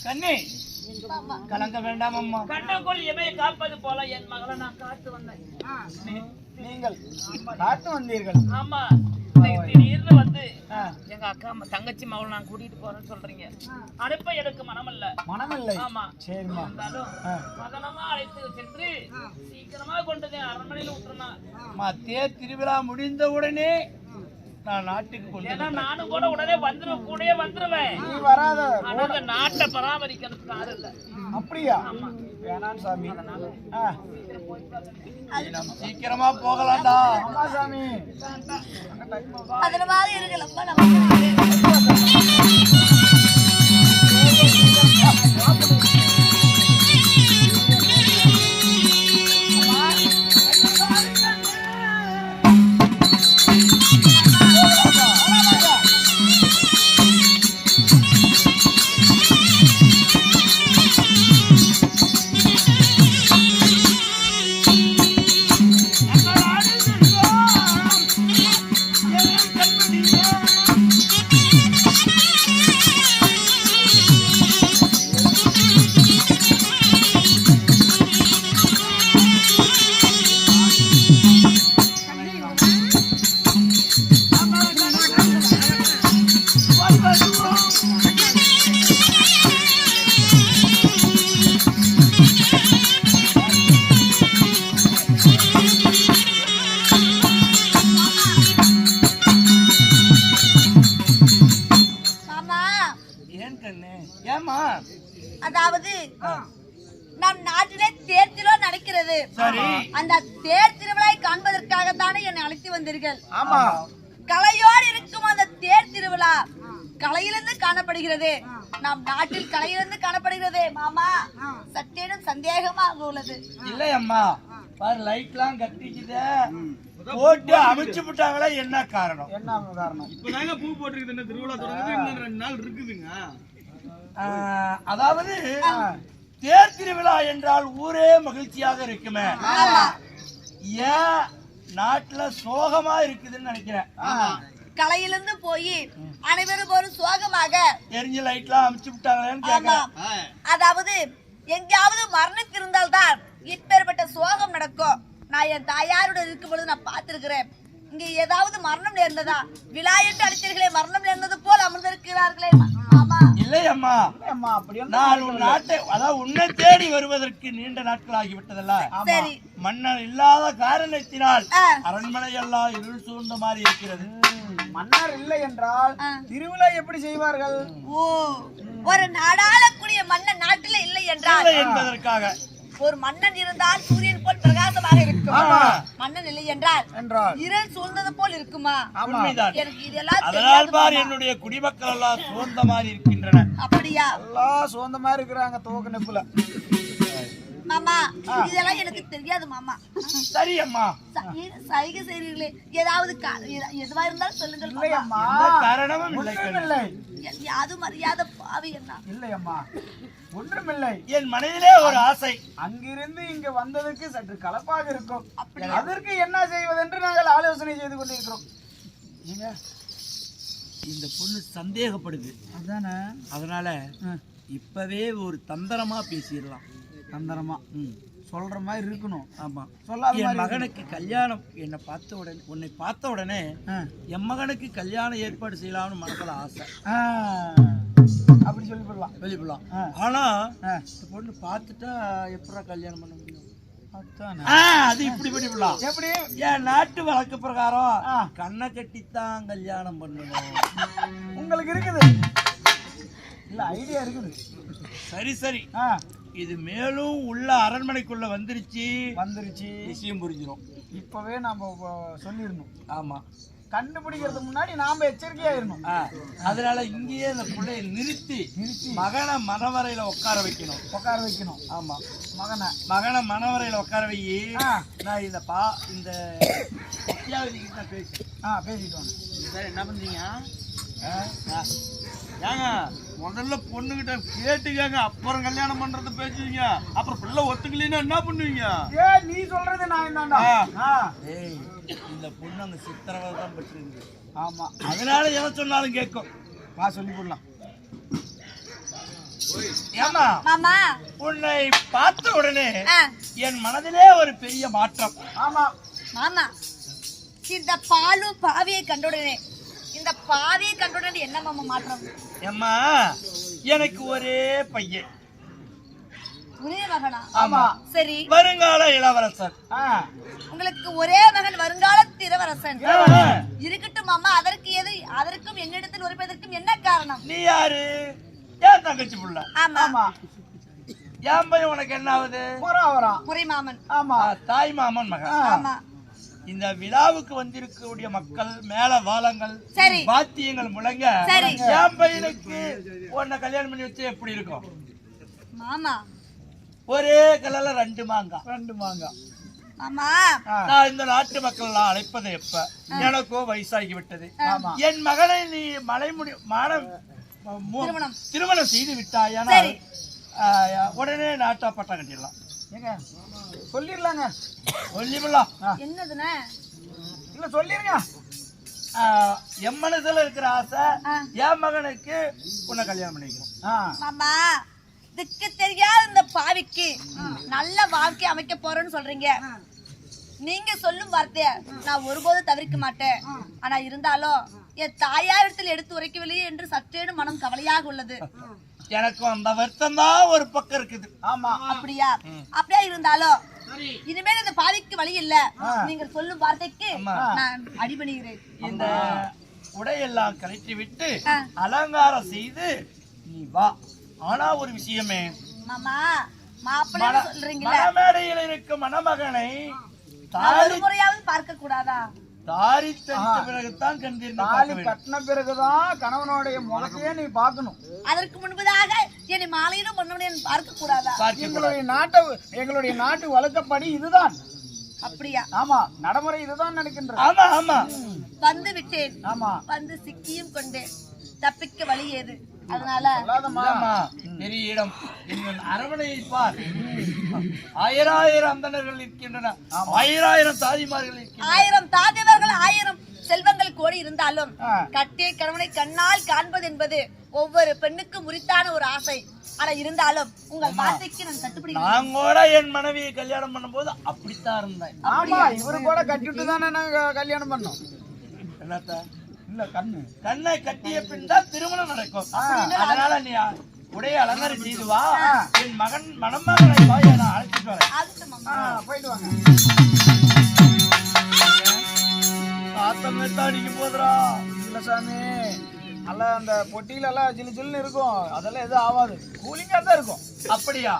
கண்ணே அம்மா. கலங்க வேண்டாம் அம்மா. கண்ணுக்குள் எமையை காப்பது போல என் மகளை நான் காத்து வந்தேன். நீங்கள் காட்டு வந்தீர்கள். ஆமா, திடீர்னு வந்து எங்க அக்கா தங்கச்சி மகள் நான் கூட்டிட்டு போறேன்னு சொல்றீங்க. அனுப்ப எனக்கு மனமல்ல. மனமில்லை. ஆமா, சரிம்மா. இருந்தாலும் மகனமா அழைத்து சென்று சீக்கிரமா கொண்டு போய் அரண்மனையில விட்டுருனா. தேர் திருவிழா முடிந்த உடனே நான் நாட்டுக்கு கொண்டு ஏன்னா நானும் கூட உடனே கூடயே வந்துருவேன். நீ வராத. ஆனா இந்த நாட்டை பராமரிக்கிறதுக்கு யாரும் இல்ல. அப்படியா? வேணாம் சாமி. நாம் சீக்கிரமா போகலாம்டா. ஆமா சாமி. பத்திரமாக இருங்கள் அம்மா. நம்ம அதாவது நம் நாட்டிலே தேர் திருவிழா நடக்கிறது. அந்த தேர் திருவிழாவை காண்பதற்காகத்தானே என்னை அழைத்து வந்தீர்கள். ஆமா. கலையோடு இருக்கும் அந்த தேர் திருவிழா கலையிலிருந்து காணப்படுகிறது. நம் நாட்டில் கலையிலிருந்து காணப்படுகிறது மாமா. சற்றேனும் சந்தேகமாக உள்ளது. இல்லை அம்மா, பாரு லைட்லாம் கட்டிக்குது. போட்டு அமைச்சு விட்டாங்களா? என்ன காரணம்? என்ன காரணம்? இப்பதாங்க பூ போட்டுருக்குது. திருவிழா தொடங்குது, இன்னும் 2 நாள் இருக்குதுங்க. அதாவது தேர் திருவிழா என்றால் ஊரே மகிழ்ச்சியாக இருக்குமே. ஏன் நாட்டுல சோகமா இருக்குதுன்னு நினைக்கிறேன். கலையிலிருந்து போய் அனைவரும் ஒரு சோகமாக எரிஞ்சு லைட்லாம் அமைச்சு விட்டாங்களேன்னு கேட்கிறேன். அதாவது எங்கேயாவது மரணத்திருந்தால் தான் இப்பேற்பட்ட சோகம் நடக்கும். நான் என் தாயாரோட இருக்கும் பொழுது நான் பார்த்திருக்கிறேன். இங்க ஏதாவது மரணம் நேர்ந்ததா? விழா என்று அழைத்தீர்களே, மரணம் நேர்ந்தது போல் அமர்ந்திருக்கிறார்களே. இல்லை அம்மா, நான் உன் நாட்டை, அதாவது உன்னை தேடி வருவதற்கு நீண்ட நாட்கள் ஆகிவிட்டதல்ல. மன்னர் இல்லாத காரணத்தினால் அரண்மனை எல்லாம் இருள் சூழ்ந்த மாதிரி இருக்கிறது. மன்னர் இல்லை என்றால் திருவிழா எப்படி செய்வார்கள்? ஒரு நாடாளக்கூடிய மன்னன் நாட்டில் இல்லை என்றால் என்பதற்காக ஒரு மன்னன் இருந்தால் சூரியன் போல் பிரகாசமாக இருக்கும். மன்னன் இல்லை என்றால் இருள் சூழ்ந்தது போல் இருக்குமா? அதனால் பார் என்னுடைய குடிமக்கள் எல்லாம் சோர்ந்த மாதிரி இருக்கின்றன. அப்படியா? எல்லாம் சோர்ந்த மாதிரி இருக்கிறாங்க. தோக்க நெப்புல மாமா இதெல்லாம் எனக்கு தெரியாது மாமா. சரி அம்மா. சைகை செய்றீங்களே, ஏதாவது எதுவா இருந்தாலும் சொல்லுங்கள் மாமா. எந்த காரணமும் இல்லை. யாது மரியாதை பாவி என்ன இல்லையம்மா, ஒன்றுமில்லை. என் மனதிலே ஒரு ஆசை. அங்கிருந்து இங்க வந்ததற்கு சற்று கலப்பாக இருக்கும். அதற்கு என்ன செய்வதென்று நாங்கள் ஆலோசனை செய்து கொண்டிருக்கிறோம். இந்த பொண்ணு சந்தேகப்படுது, அதானே? அதனால இப்பவே ஒரு தந்திரமா பேசிடலாம். தந்திரமா சொல்ற மாதிரி இருக்கணும். ஆமா, சொல்லாத என் மகனுக்கு கல்யாணம் உன்னை பார்த்த உடனே என் மகனுக்கு கல்யாணம் ஏற்பாடு செய்யலாம்னு மனசுல ஆசை. அப்படி சொல்லிவிடலாம். ஆனா இந்த பொண்ணு பார்த்துட்டா எப்படா கல்யாணம் பண்ண முடியும்? அது இப்படி பண்ணிவிடலாம். எப்படி? என் நாட்டு வழக்கு பிரகாரம் கண்ணை கட்டித்தான் கல்யாணம் பண்ணணும். உங்களுக்கு இருக்குது இல்ல, ஐடியா இருக்குது. சரி சரி, இது மேலும் உள்ள அரண்மனைக்குள்ள வந்துருச்சு. விஷயம் புரிஞ்சிடும். இப்பவே நாம சொல்லிடணும். ஆமா, கண்டுபிடிக்கிறதுக்கு முன்னாடி நாம எச்சரிக்கையா இருக்கணும். அதனால இங்கேயே இந்த பிள்ளைய நிறுத்தி மகனை மனவரையில உட்கார வைக்கணும். ஆமா, மகனை மனவரையில உட்கார வை. நான் இந்த பேசிட்டு வாங்க. சார் என்ன பண்றீங்க? ஏங்க, முதல்ல பொண்ணுகிட்ட கேட்டுக்காங்க, அப்புறம் கல்யாணம் பண்றது பேசுவீங்க. அப்புறம் பிள்ளை ஒத்துக்கலன்னா என்ன பண்ணுவீங்க? நீ சொல்றது நான் என்னடா? இந்த பொண்ணு அங்க சித்திரவதை தான் பட்டிருக்கு. ஆமா, அதனால எதை சொன்னாலும் கேட்கும். வா சொல்லி போடலாம். ஏமா மாமா, உன்னை பார்த்த உடனே என் மனதிலே ஒரு பெரிய மாற்றம். ஆமா மாமா, இந்த பாலும் பாவியை கண்டுடனே என்ன மாமா மாற்றம்? ஏம்மா, எனக்கு ஒரே பையன். ஒரே மகனா? ஆமா. சரி, வருங்கால இளவரசன். உங்களுக்கு ஒரே மகன் வருங்கால இளவரசன் இருக்கட்டும் மாமா. அதற்கும் என்னிடத்தில் உரைப்பதற்கும் என்ன காரணம்? நீ யாரு? ஏன் தங்கச்சி புள்ள? ஆமா. என் பையன் உனக்கு என்ன ஆகுது? முறை மாமன். ஆமா, தாய் மாமன் மகன். ஆமா. இந்த விழாவுக்கு வந்திருக்கக்கூடிய மக்கள் மேல வாழங்கள் வாத்தியங்கள் முழங்க என் பையனுக்கு உன்னை கல்யாணம் பண்ணி வச்சு எப்படி இருக்கும் மாமா? ஒரே கலர்ல ரெண்டு மாங்காய். மாமா, நான் இந்த நாட்டு மக்கள் அழைப்பது எப்ப? எனக்கோ வயசாகி விட்டது. என் மகனை நீ திருமணம் செய்து விட்டாய், உடனே நாட்டா பட்டம் கட்டிடலாம். சொல்லிடலாங்க. சொல்லிடலாம். என்னதுன்னா இல்ல சொல்லிருங்க. என் மனசுல இருக்கிற ஆசை, என் மகனுக்கு உன்னை கல்யாணம் பண்ணிக்கணும். மாமா, இதுக்கு தெரியாத இந்த பாவிக்கு நல்ல வாழ்க்கை அமைக்க போறேன்னு சொல்றீங்க. நீங்க சொல்லும் வார்த்தைய நான் ஒருபோதும் தவிர்க்க மாட்டேன். ஆனா இருந்தாலும் என் தாயாரிடத்தில் எடுத்து உரைக்கவில்லையே என்று சற்றேனும் மனம் கவலையாக உள்ளது. எனக்கும் அந்த வருத்தம் தான் ஒரு பக்கம் இருக்குது. ஆமா. அப்படியா இருந்தாலும் இனிமேல் இந்த பாவிக்கு வழி இல்ல. நீங்கள் சொல்லும் வார்த்தைக்கு நான் அடிபணிகிறேன். இந்த உடையெல்லாம் கழற்றி விட்டு அலங்காரம் செய்து நீ வா. ஆனா ஒரு விஷயமே மாமா, மாப்பிள்ளை சொல்றீங்களா? மணமேடையில் இருக்கும் மணமகனை முறையாவது பார்க்க கூடாதா? தாரி தரித்த பிறகுதான் கட்டின பிறகுதான் கணவனுடைய முகத்தையே நீ பார்க்கணும். அதற்கு முன்பதாக என்னை மாலையிலும் பொண்ணு பார்க்க கூடாதா? எங்களுடைய நாட்டு வழக்கப்படி இதுதான். அப்படியா? ஆமா, நடைமுறை இதுதான் நினைக்கின்றேன். ஆமா ஆமா. வந்து விட்டேன். ஆமா, வந்து சிக்கியும் கொண்டேன். தப்பிக்க வழி ஏது? அதனால பெரிய இடம் அரவணையை பார். ஆயிரம் அந்தணர்கள் இருக்கின்றன, ஆயிரம் தாதிமார்கள் இருக்கின்றன. 1000 தாதிமார்கள், 1000 செல்வங்கள் கோடி இருந்தாலும் கட்டிய கணவனை கண்ணால் காண்பது என்பது ஒவ்வொரு பெண்ணுக்கும் உரித்தான ஒரு ஆசை. ஆனா இருந்தாலும் உங்கள் வார்த்தைக்கு நான் கட்டுப்படி. நான் கூட என் மனைவியை கல்யாணம் பண்ணும் போது அப்படித்தான் இருந்தேன். ஆமா, இவரு கூட கட்டிட்டு தானே நாங்க கல்யாணம் பண்ணோம். என்னத்த? இல்ல, கண்ணை கட்டிய பின் தான் திருமணம் நடக்கும். அதனால நீ உடைய அலங்காரம் செய்து வா. என் மகன் மணமகனை நான் அழைச்சிட்டு வரேன். போயிட்டு வாங்க. காத்தம் அடிக்க போதுரா. இல்ல சாமி, நல்லா அந்த பொட்டியில எல்லாம் ஜில்லு ஜில்லுன்னு இருக்கும். அதெல்லாம் எதுவும் ஆகாது, கூலிங்கா தான் இருக்கும். அப்படியா?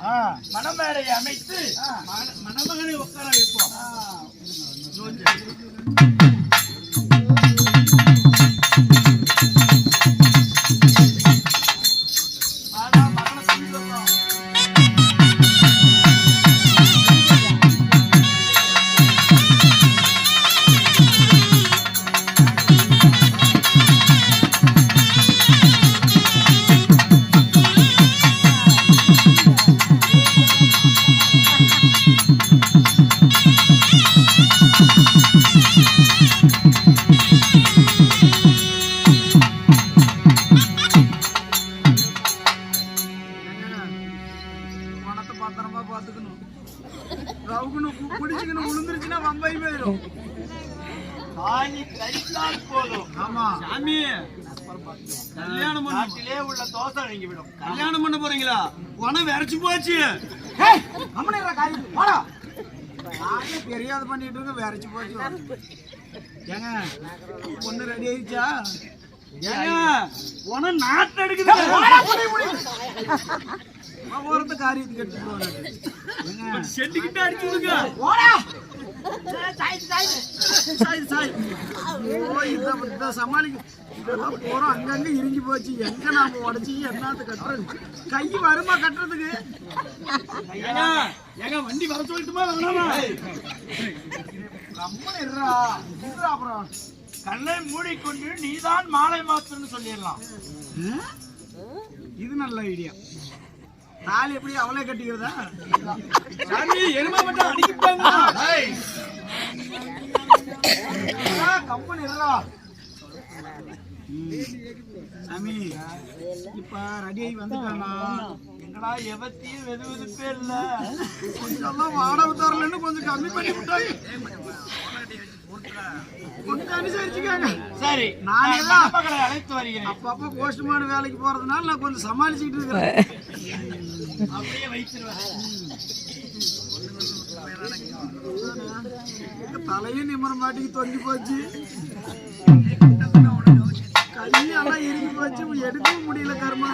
மணமேடையை அமைத்து மணமகனை உட்கார வைப்போம். பணத்தை பத்திரமா பாத்துக்கணும். ரவுக்கணும் பிடிச்சுக்கணும் விழுந்துருச்சுன்னா வம்பாய் போயிடும். தாலி கழித்தால் போதும். ஆமா சாமி கல்யாணம் பண்ண நாட்டிலே உள்ள தோசை நீங்கி விடும். கல்யாணம் பண்ண போறீங்களா? பணம் விரைச்சு போச்சு. பெரியாத பண்ணிட்டு இருக்க விரைச்சு போச்சு. ஏங்க பொண்ணு ரெடி ஆயிடுச்சா? ஏங்க பணம் நாட்டு எடுக்குது. ஒருத்த காரியத்துக்கு எடுத்துட்டு செட்டுக்கிட்ட அடிச்சு விடுங்க. சமாளிக்க இதெல்லாம் போறோம். அங்கங்க இறங்கி போச்சு. எங்க நாம உடச்சி என்னத்து கட்டுறது? கை வருமா கட்டுறதுக்கு? ஏங்க வண்டி வர சொல்லிட்டுமா வேணாமா? அப்புறம் கண்ணை மூடிக்கொண்டு நீதான் மாலை மாத்துன்னு சொல்லிடலாம். இது நல்ல ஐடியா. தாலி எப்படி அவளே கட்டிக்கிறதா? சாமி எருமை மட்டும் அடிக்கிட்டாங்க. கம்பெனி சாமி இப்ப ரெடி ஆகி வந்துட்டானா? எங்கடா எவத்தையும் வெது வெதுப்பே இல்ல. கொஞ்சம் வாடகை தரலன்னு கொஞ்சம் கம்மி பண்ணி விட்டாங்க. கொஞ்சம் அனுசரிச்சுக்காங்க. சரி, நானே நான் மகளை அழைத்து வருகிறேன். அப்பப்ப போஸ்ட்மான் வேலைக்கு போறதுனால நான் கொஞ்சம் சமாளிச்சுக்கிட்டு இருக்கிறேன். அப்படியே வைத்திருவேன். தலையும் நிமிர மாட்டிக்கு தொங்கி போச்சு. கையெல்லாம் இறுக்கி போச்சு. எடுக்கவும் முடியல. கர்மா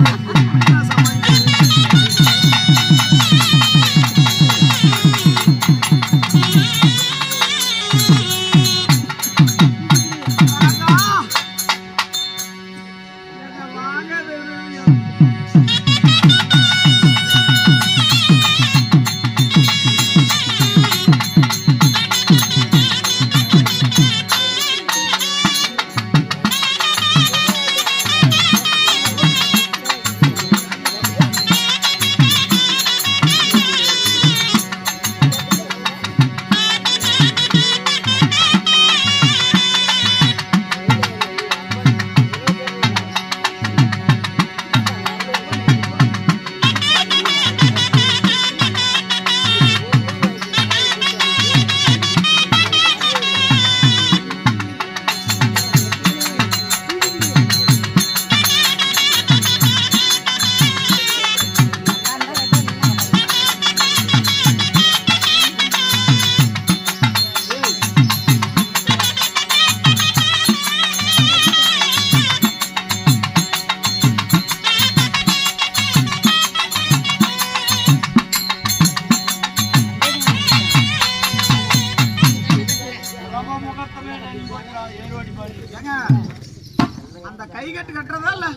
அந்த கை கட்டு கட்டுறதா இல்ல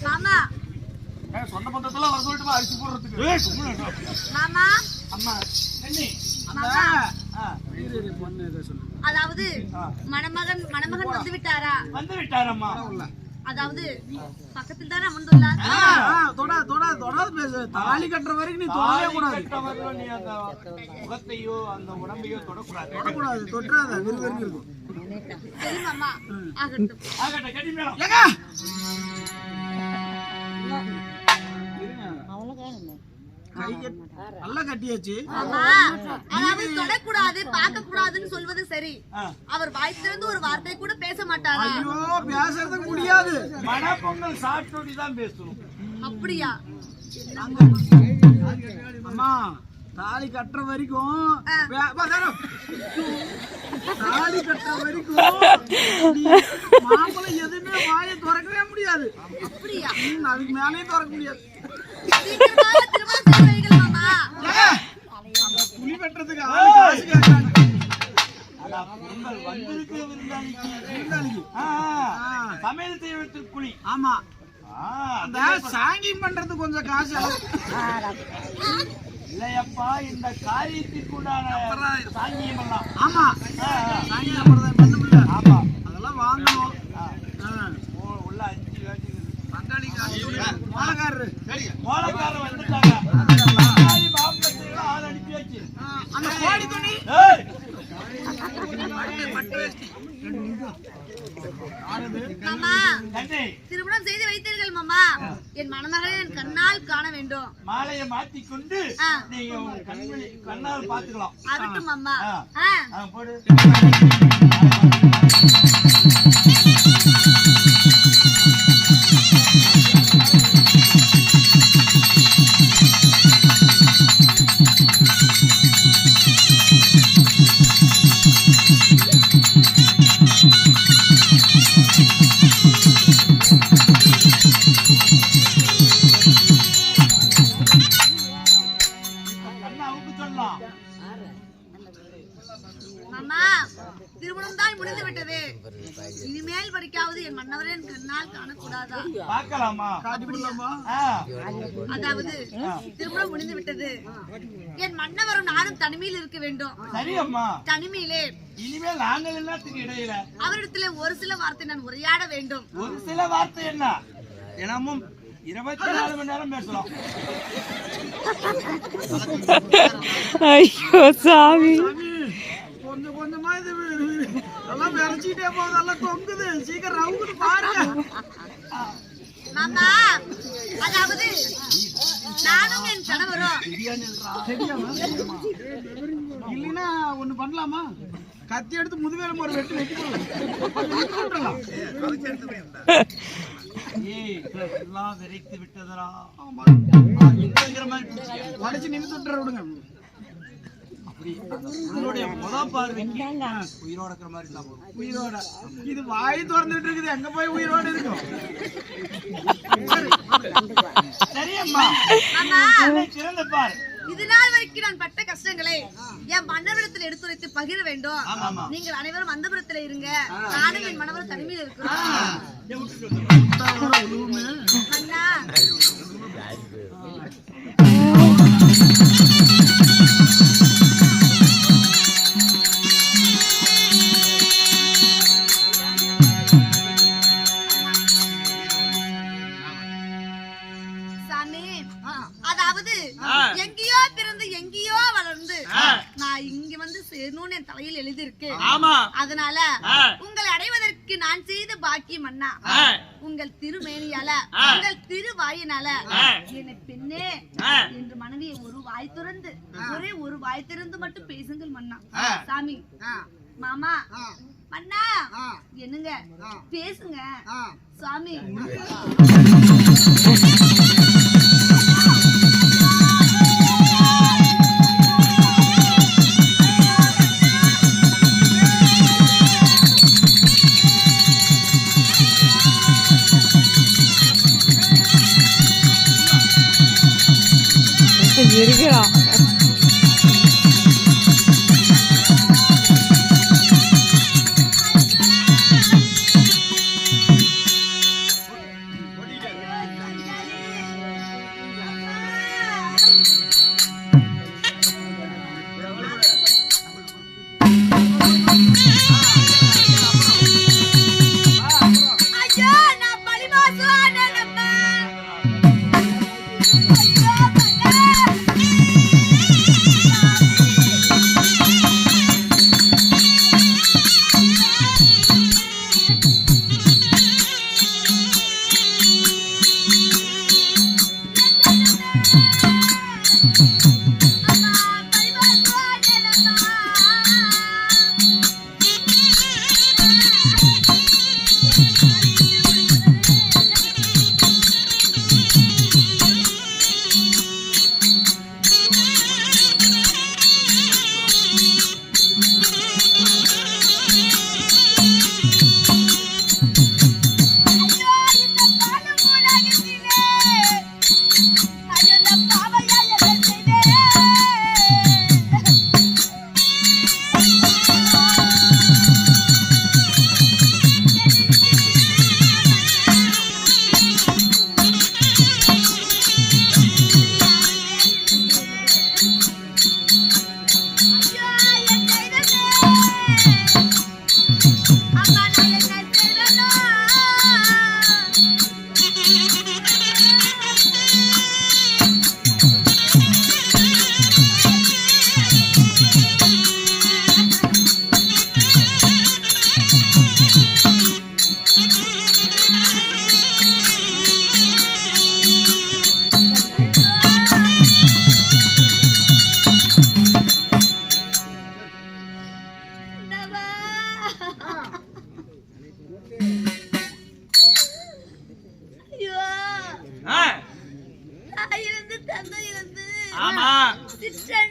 மாமா? சொந்த பந்தத்துல வர சொல்லிட்டு அரிசி போடுறதுக்கு. மாமா அம்மா பொண்ணு ஏதோ சொல்லு. அதாவது மணமகன் வந்து விட்டாரா? வந்து விட்டாரம்மா. அதாவது பக்கத்தில் தானே அமர்ந்துள்ளார். தொடாது பேசு. தாலி கட்டுற வரைக்கும் நீ தொடவே கூடாது. நீ அந்த முகத்தையோ அந்த உடம்பையோ தொடக்கூடாது. தொட்டாத விறுவிறுன்னு இருக்கும். சரி மாமா, ஆகட்டும். ஆகட்டும், கட்டி மேடம். நல்லா கட்டியாச்சு. அதாவது தொடக்கூடாது, பார்க்க கூடாதுன்னு சொல்வது சரி. அவர் வாய் திறந்து ஒரு வார்த்தை கூட பேச மாட்டாரா? ஐயோ, பேசுறதுக்கு முடியாது. மணப்பொங்கல் சாப்பிட்டு தான் பேசணும். அப்படியா? அம்மா தாலி கட்டுற வரைக்கும் தாலி கட்டுற வரைக்கும் மாப்பிள்ளை எதுவுமே வாயை திறக்கவே முடியாது. அப்படியா? அதுக்கு மேலேயும் திறக்க முடியாது. புலி வெட்டுறதுக்கு காசு கேட்கறாங்க. சமையல் செய்வதற்கு குழி. ஆமா, அந்த சாங்கியம் பண்றது கொஞ்சம் காசு இல்லையப்பா. இந்த காரியத்திற்குண்டான சாங்கியம் எல்லாம். ஆமா, சாங்கியம் பண்ண. ஆமா, அதெல்லாம் வாங்கணும். உள்ள 5 வேண்டியது. மோளக்காரரு மோளக்காரர் வந்துட்டாங்க. மாமா கண்ணே திருமணம் செய்து வைத்தீர்கள் மாமா. என் மணமகளை என் கண்ணால் காண வேண்டும். மாலையை மாத்திக்கொண்டு நீங்க உங்க கண்ணால் பாத்துக்கலாம். ஆகட்டும் மாமா. போடு. மாமா திருமணம் தான் முடிந்து விட்டது. இனிமேல் படிக்காவது என் மன்னவரை என் கண்ணால் காணக்கூடாதா? பார்க்கலாமா? அதாவது திருமணம் முடிந்து விட்டது. என் மன்னவரும் நானும் தனிமையில் இருக்க வேண்டும். சரியம்மா. தனிமையிலே இனிமேல் நாங்கள் எல்லாத்துக்கும் இடையில அவரிடத்திலே ஒரு சில வார்த்தை நான் உரையாட வேண்டும். ஒரு சில வார்த்தை என்ன? தினமும் 24 மணி நேரம் பேசலாம். ஐயோ சாமி, கொஞ்சம் கொஞ்சமா இது எல்லாம் விரைச்சிட்டே போகுது, எல்லாம் தொங்குது. சீக்கிரம் ரவுண்டு பாருங்க மாமா. அதாவது நானும் என் கணவரும் இல்லைன்னா ஒண்ணு பண்ணலாமா? கத்தி எடுத்து முதுவேலும் ஒரு வெட்டு வெட்டி போடலாம். எல்லாம் விரைத்து விட்டதரா? உடச்சு நின்று விட்டுற விடுங்க. உங்களுடைய முதல் பார்வைக்கு உயிரோட இருக்கிற மாதிரி இருந்தா போதும். உயிரோட இது வாய் திறந்துட்டு இருக்குது, எங்க போய் உயிரோட இருக்கும்? சரியம்மா. சிறந்த பார். இது நாள் வரைக்கும் நான் பட்ட கஷ்டங்களை என் மன்னரிடத்தில் எடுத்துரைத்து பகிர வேண்டும். நீங்கள் அனைவரும் அந்தபுரத்தில் இருங்க, நானும் என் மன்னவரும் தனிமையில் இருக்கிறோம். அண்ணா அதாவது எங்கேயோ பிறந்து எங்கேயோ வளர்ந்து நான் இங்க வந்து சேரணும்னு என் தலையில் எழுதியிருக்கு. அதனால உங்களை அடைவதற்கு நான் செய்த பாக்கியம் அண்ணா, உங்கள் திருமேனியால உங்கள் திருவாயினால என்னை பெண்ணே என்று மனைவியை ஒரு வாய் திறந்து ஒரே ஒரு வாய் திறந்து மட்டும் பேசுங்கள் மன்னா. சாமி மாமா மன்னா என்னங்க பேசுங்க சாமி. இருக்கிறா ஐயோ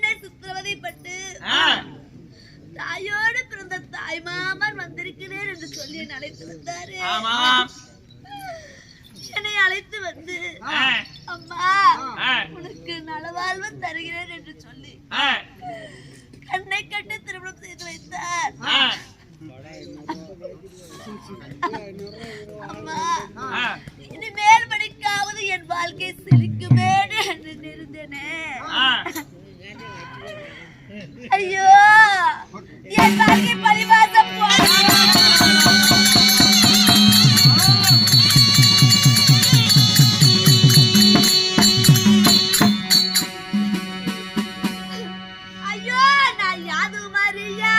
என்னை சித்திரவதைப்பட்டு தாயோடு பிறந்த தாய் மாமன் வந்திருக்கிறேன் என்று சொல்லி என்னை அழைத்து வந்தாரு. என்னை அழைத்து வந்து அம்மா உனக்கு நலவாழ்வு தருகிறேன் என்று சொல்லி கண்ணை கட்டு திருமணம் செய்து வைத்தார். அம்மா இனிமேல் படிக்காவது என் வாழ்க்கை செழிக்குமே என்று இருந்தேனே. ஐயோ என் வாழ்க்கை பழிவாசம் ஐயோ நான் யாது மரியா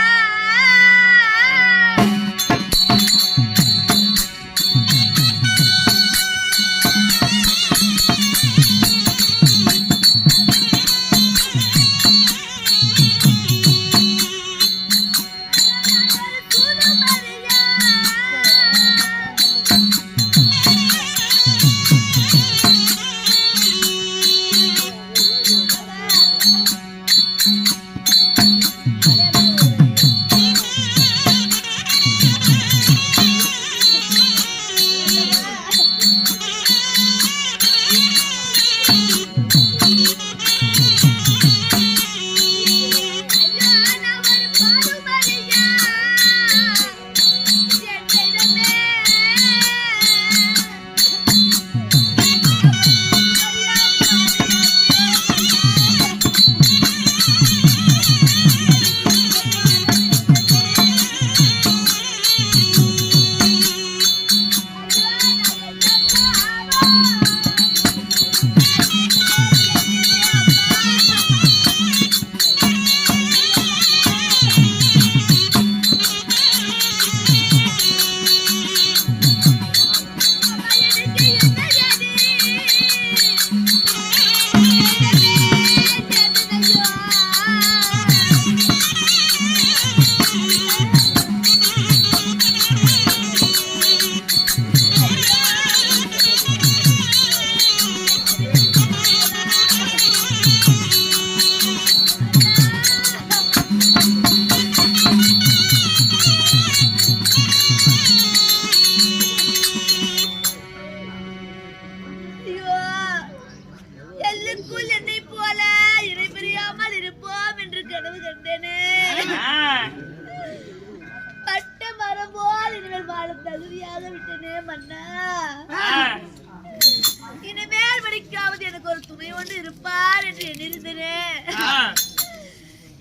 இனிமேல் வரைக்காவது எனக்கு ஒரு துணை ஒன்று இருப்பார் என்று எண்ணிருந்தேன்.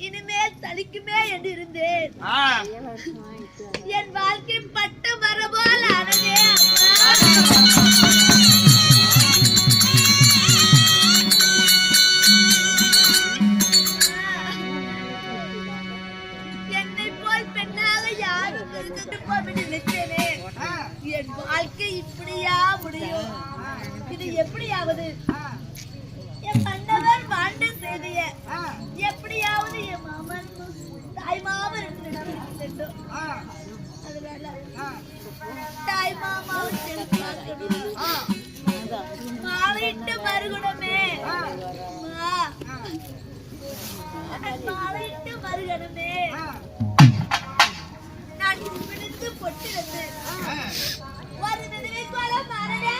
இனிமேல் தளிக்குமே என்று இருந்தேன். என் வாழ்க்கை பட்ட மரபோல் ஆனதே. என்னை போல் பெண்ணாக யாரும் நினைத்தேனே. என் வாழ்க்கை இப்படியா முடியும்? இது எப்படியாவது என் மன்னவர் வாழ்ந்த செய்திய எப்படியாவது என் மாமன் தாய் மாமன் வேண்டும். அதனால தாய் மாமாவை மாலையிட்டு மறுகுணமே, மாலையிட்டு மறுகணமே நான் பிடித்து பொட்டிருந்து ஒரு நினைவை போல மரணே.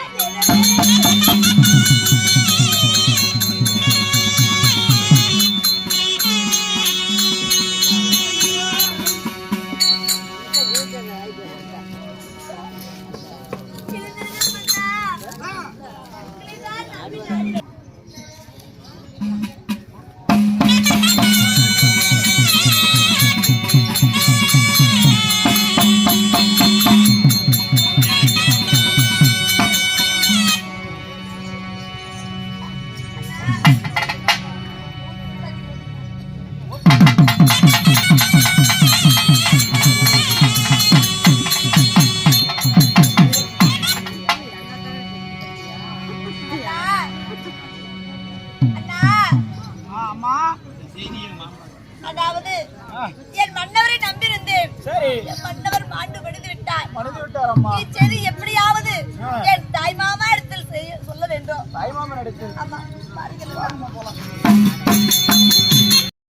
அதாவது என் மன்னவரை நம்பியிருந்தேன். என் மன்னவர் மாண்டு விடுத்து விட்டார். இச்செய்தி எப்படியாவது என் தாய் மாமா இடத்தில் சொல்ல வேண்டும். தாய் மாமா இடத்தில்? ஆமா.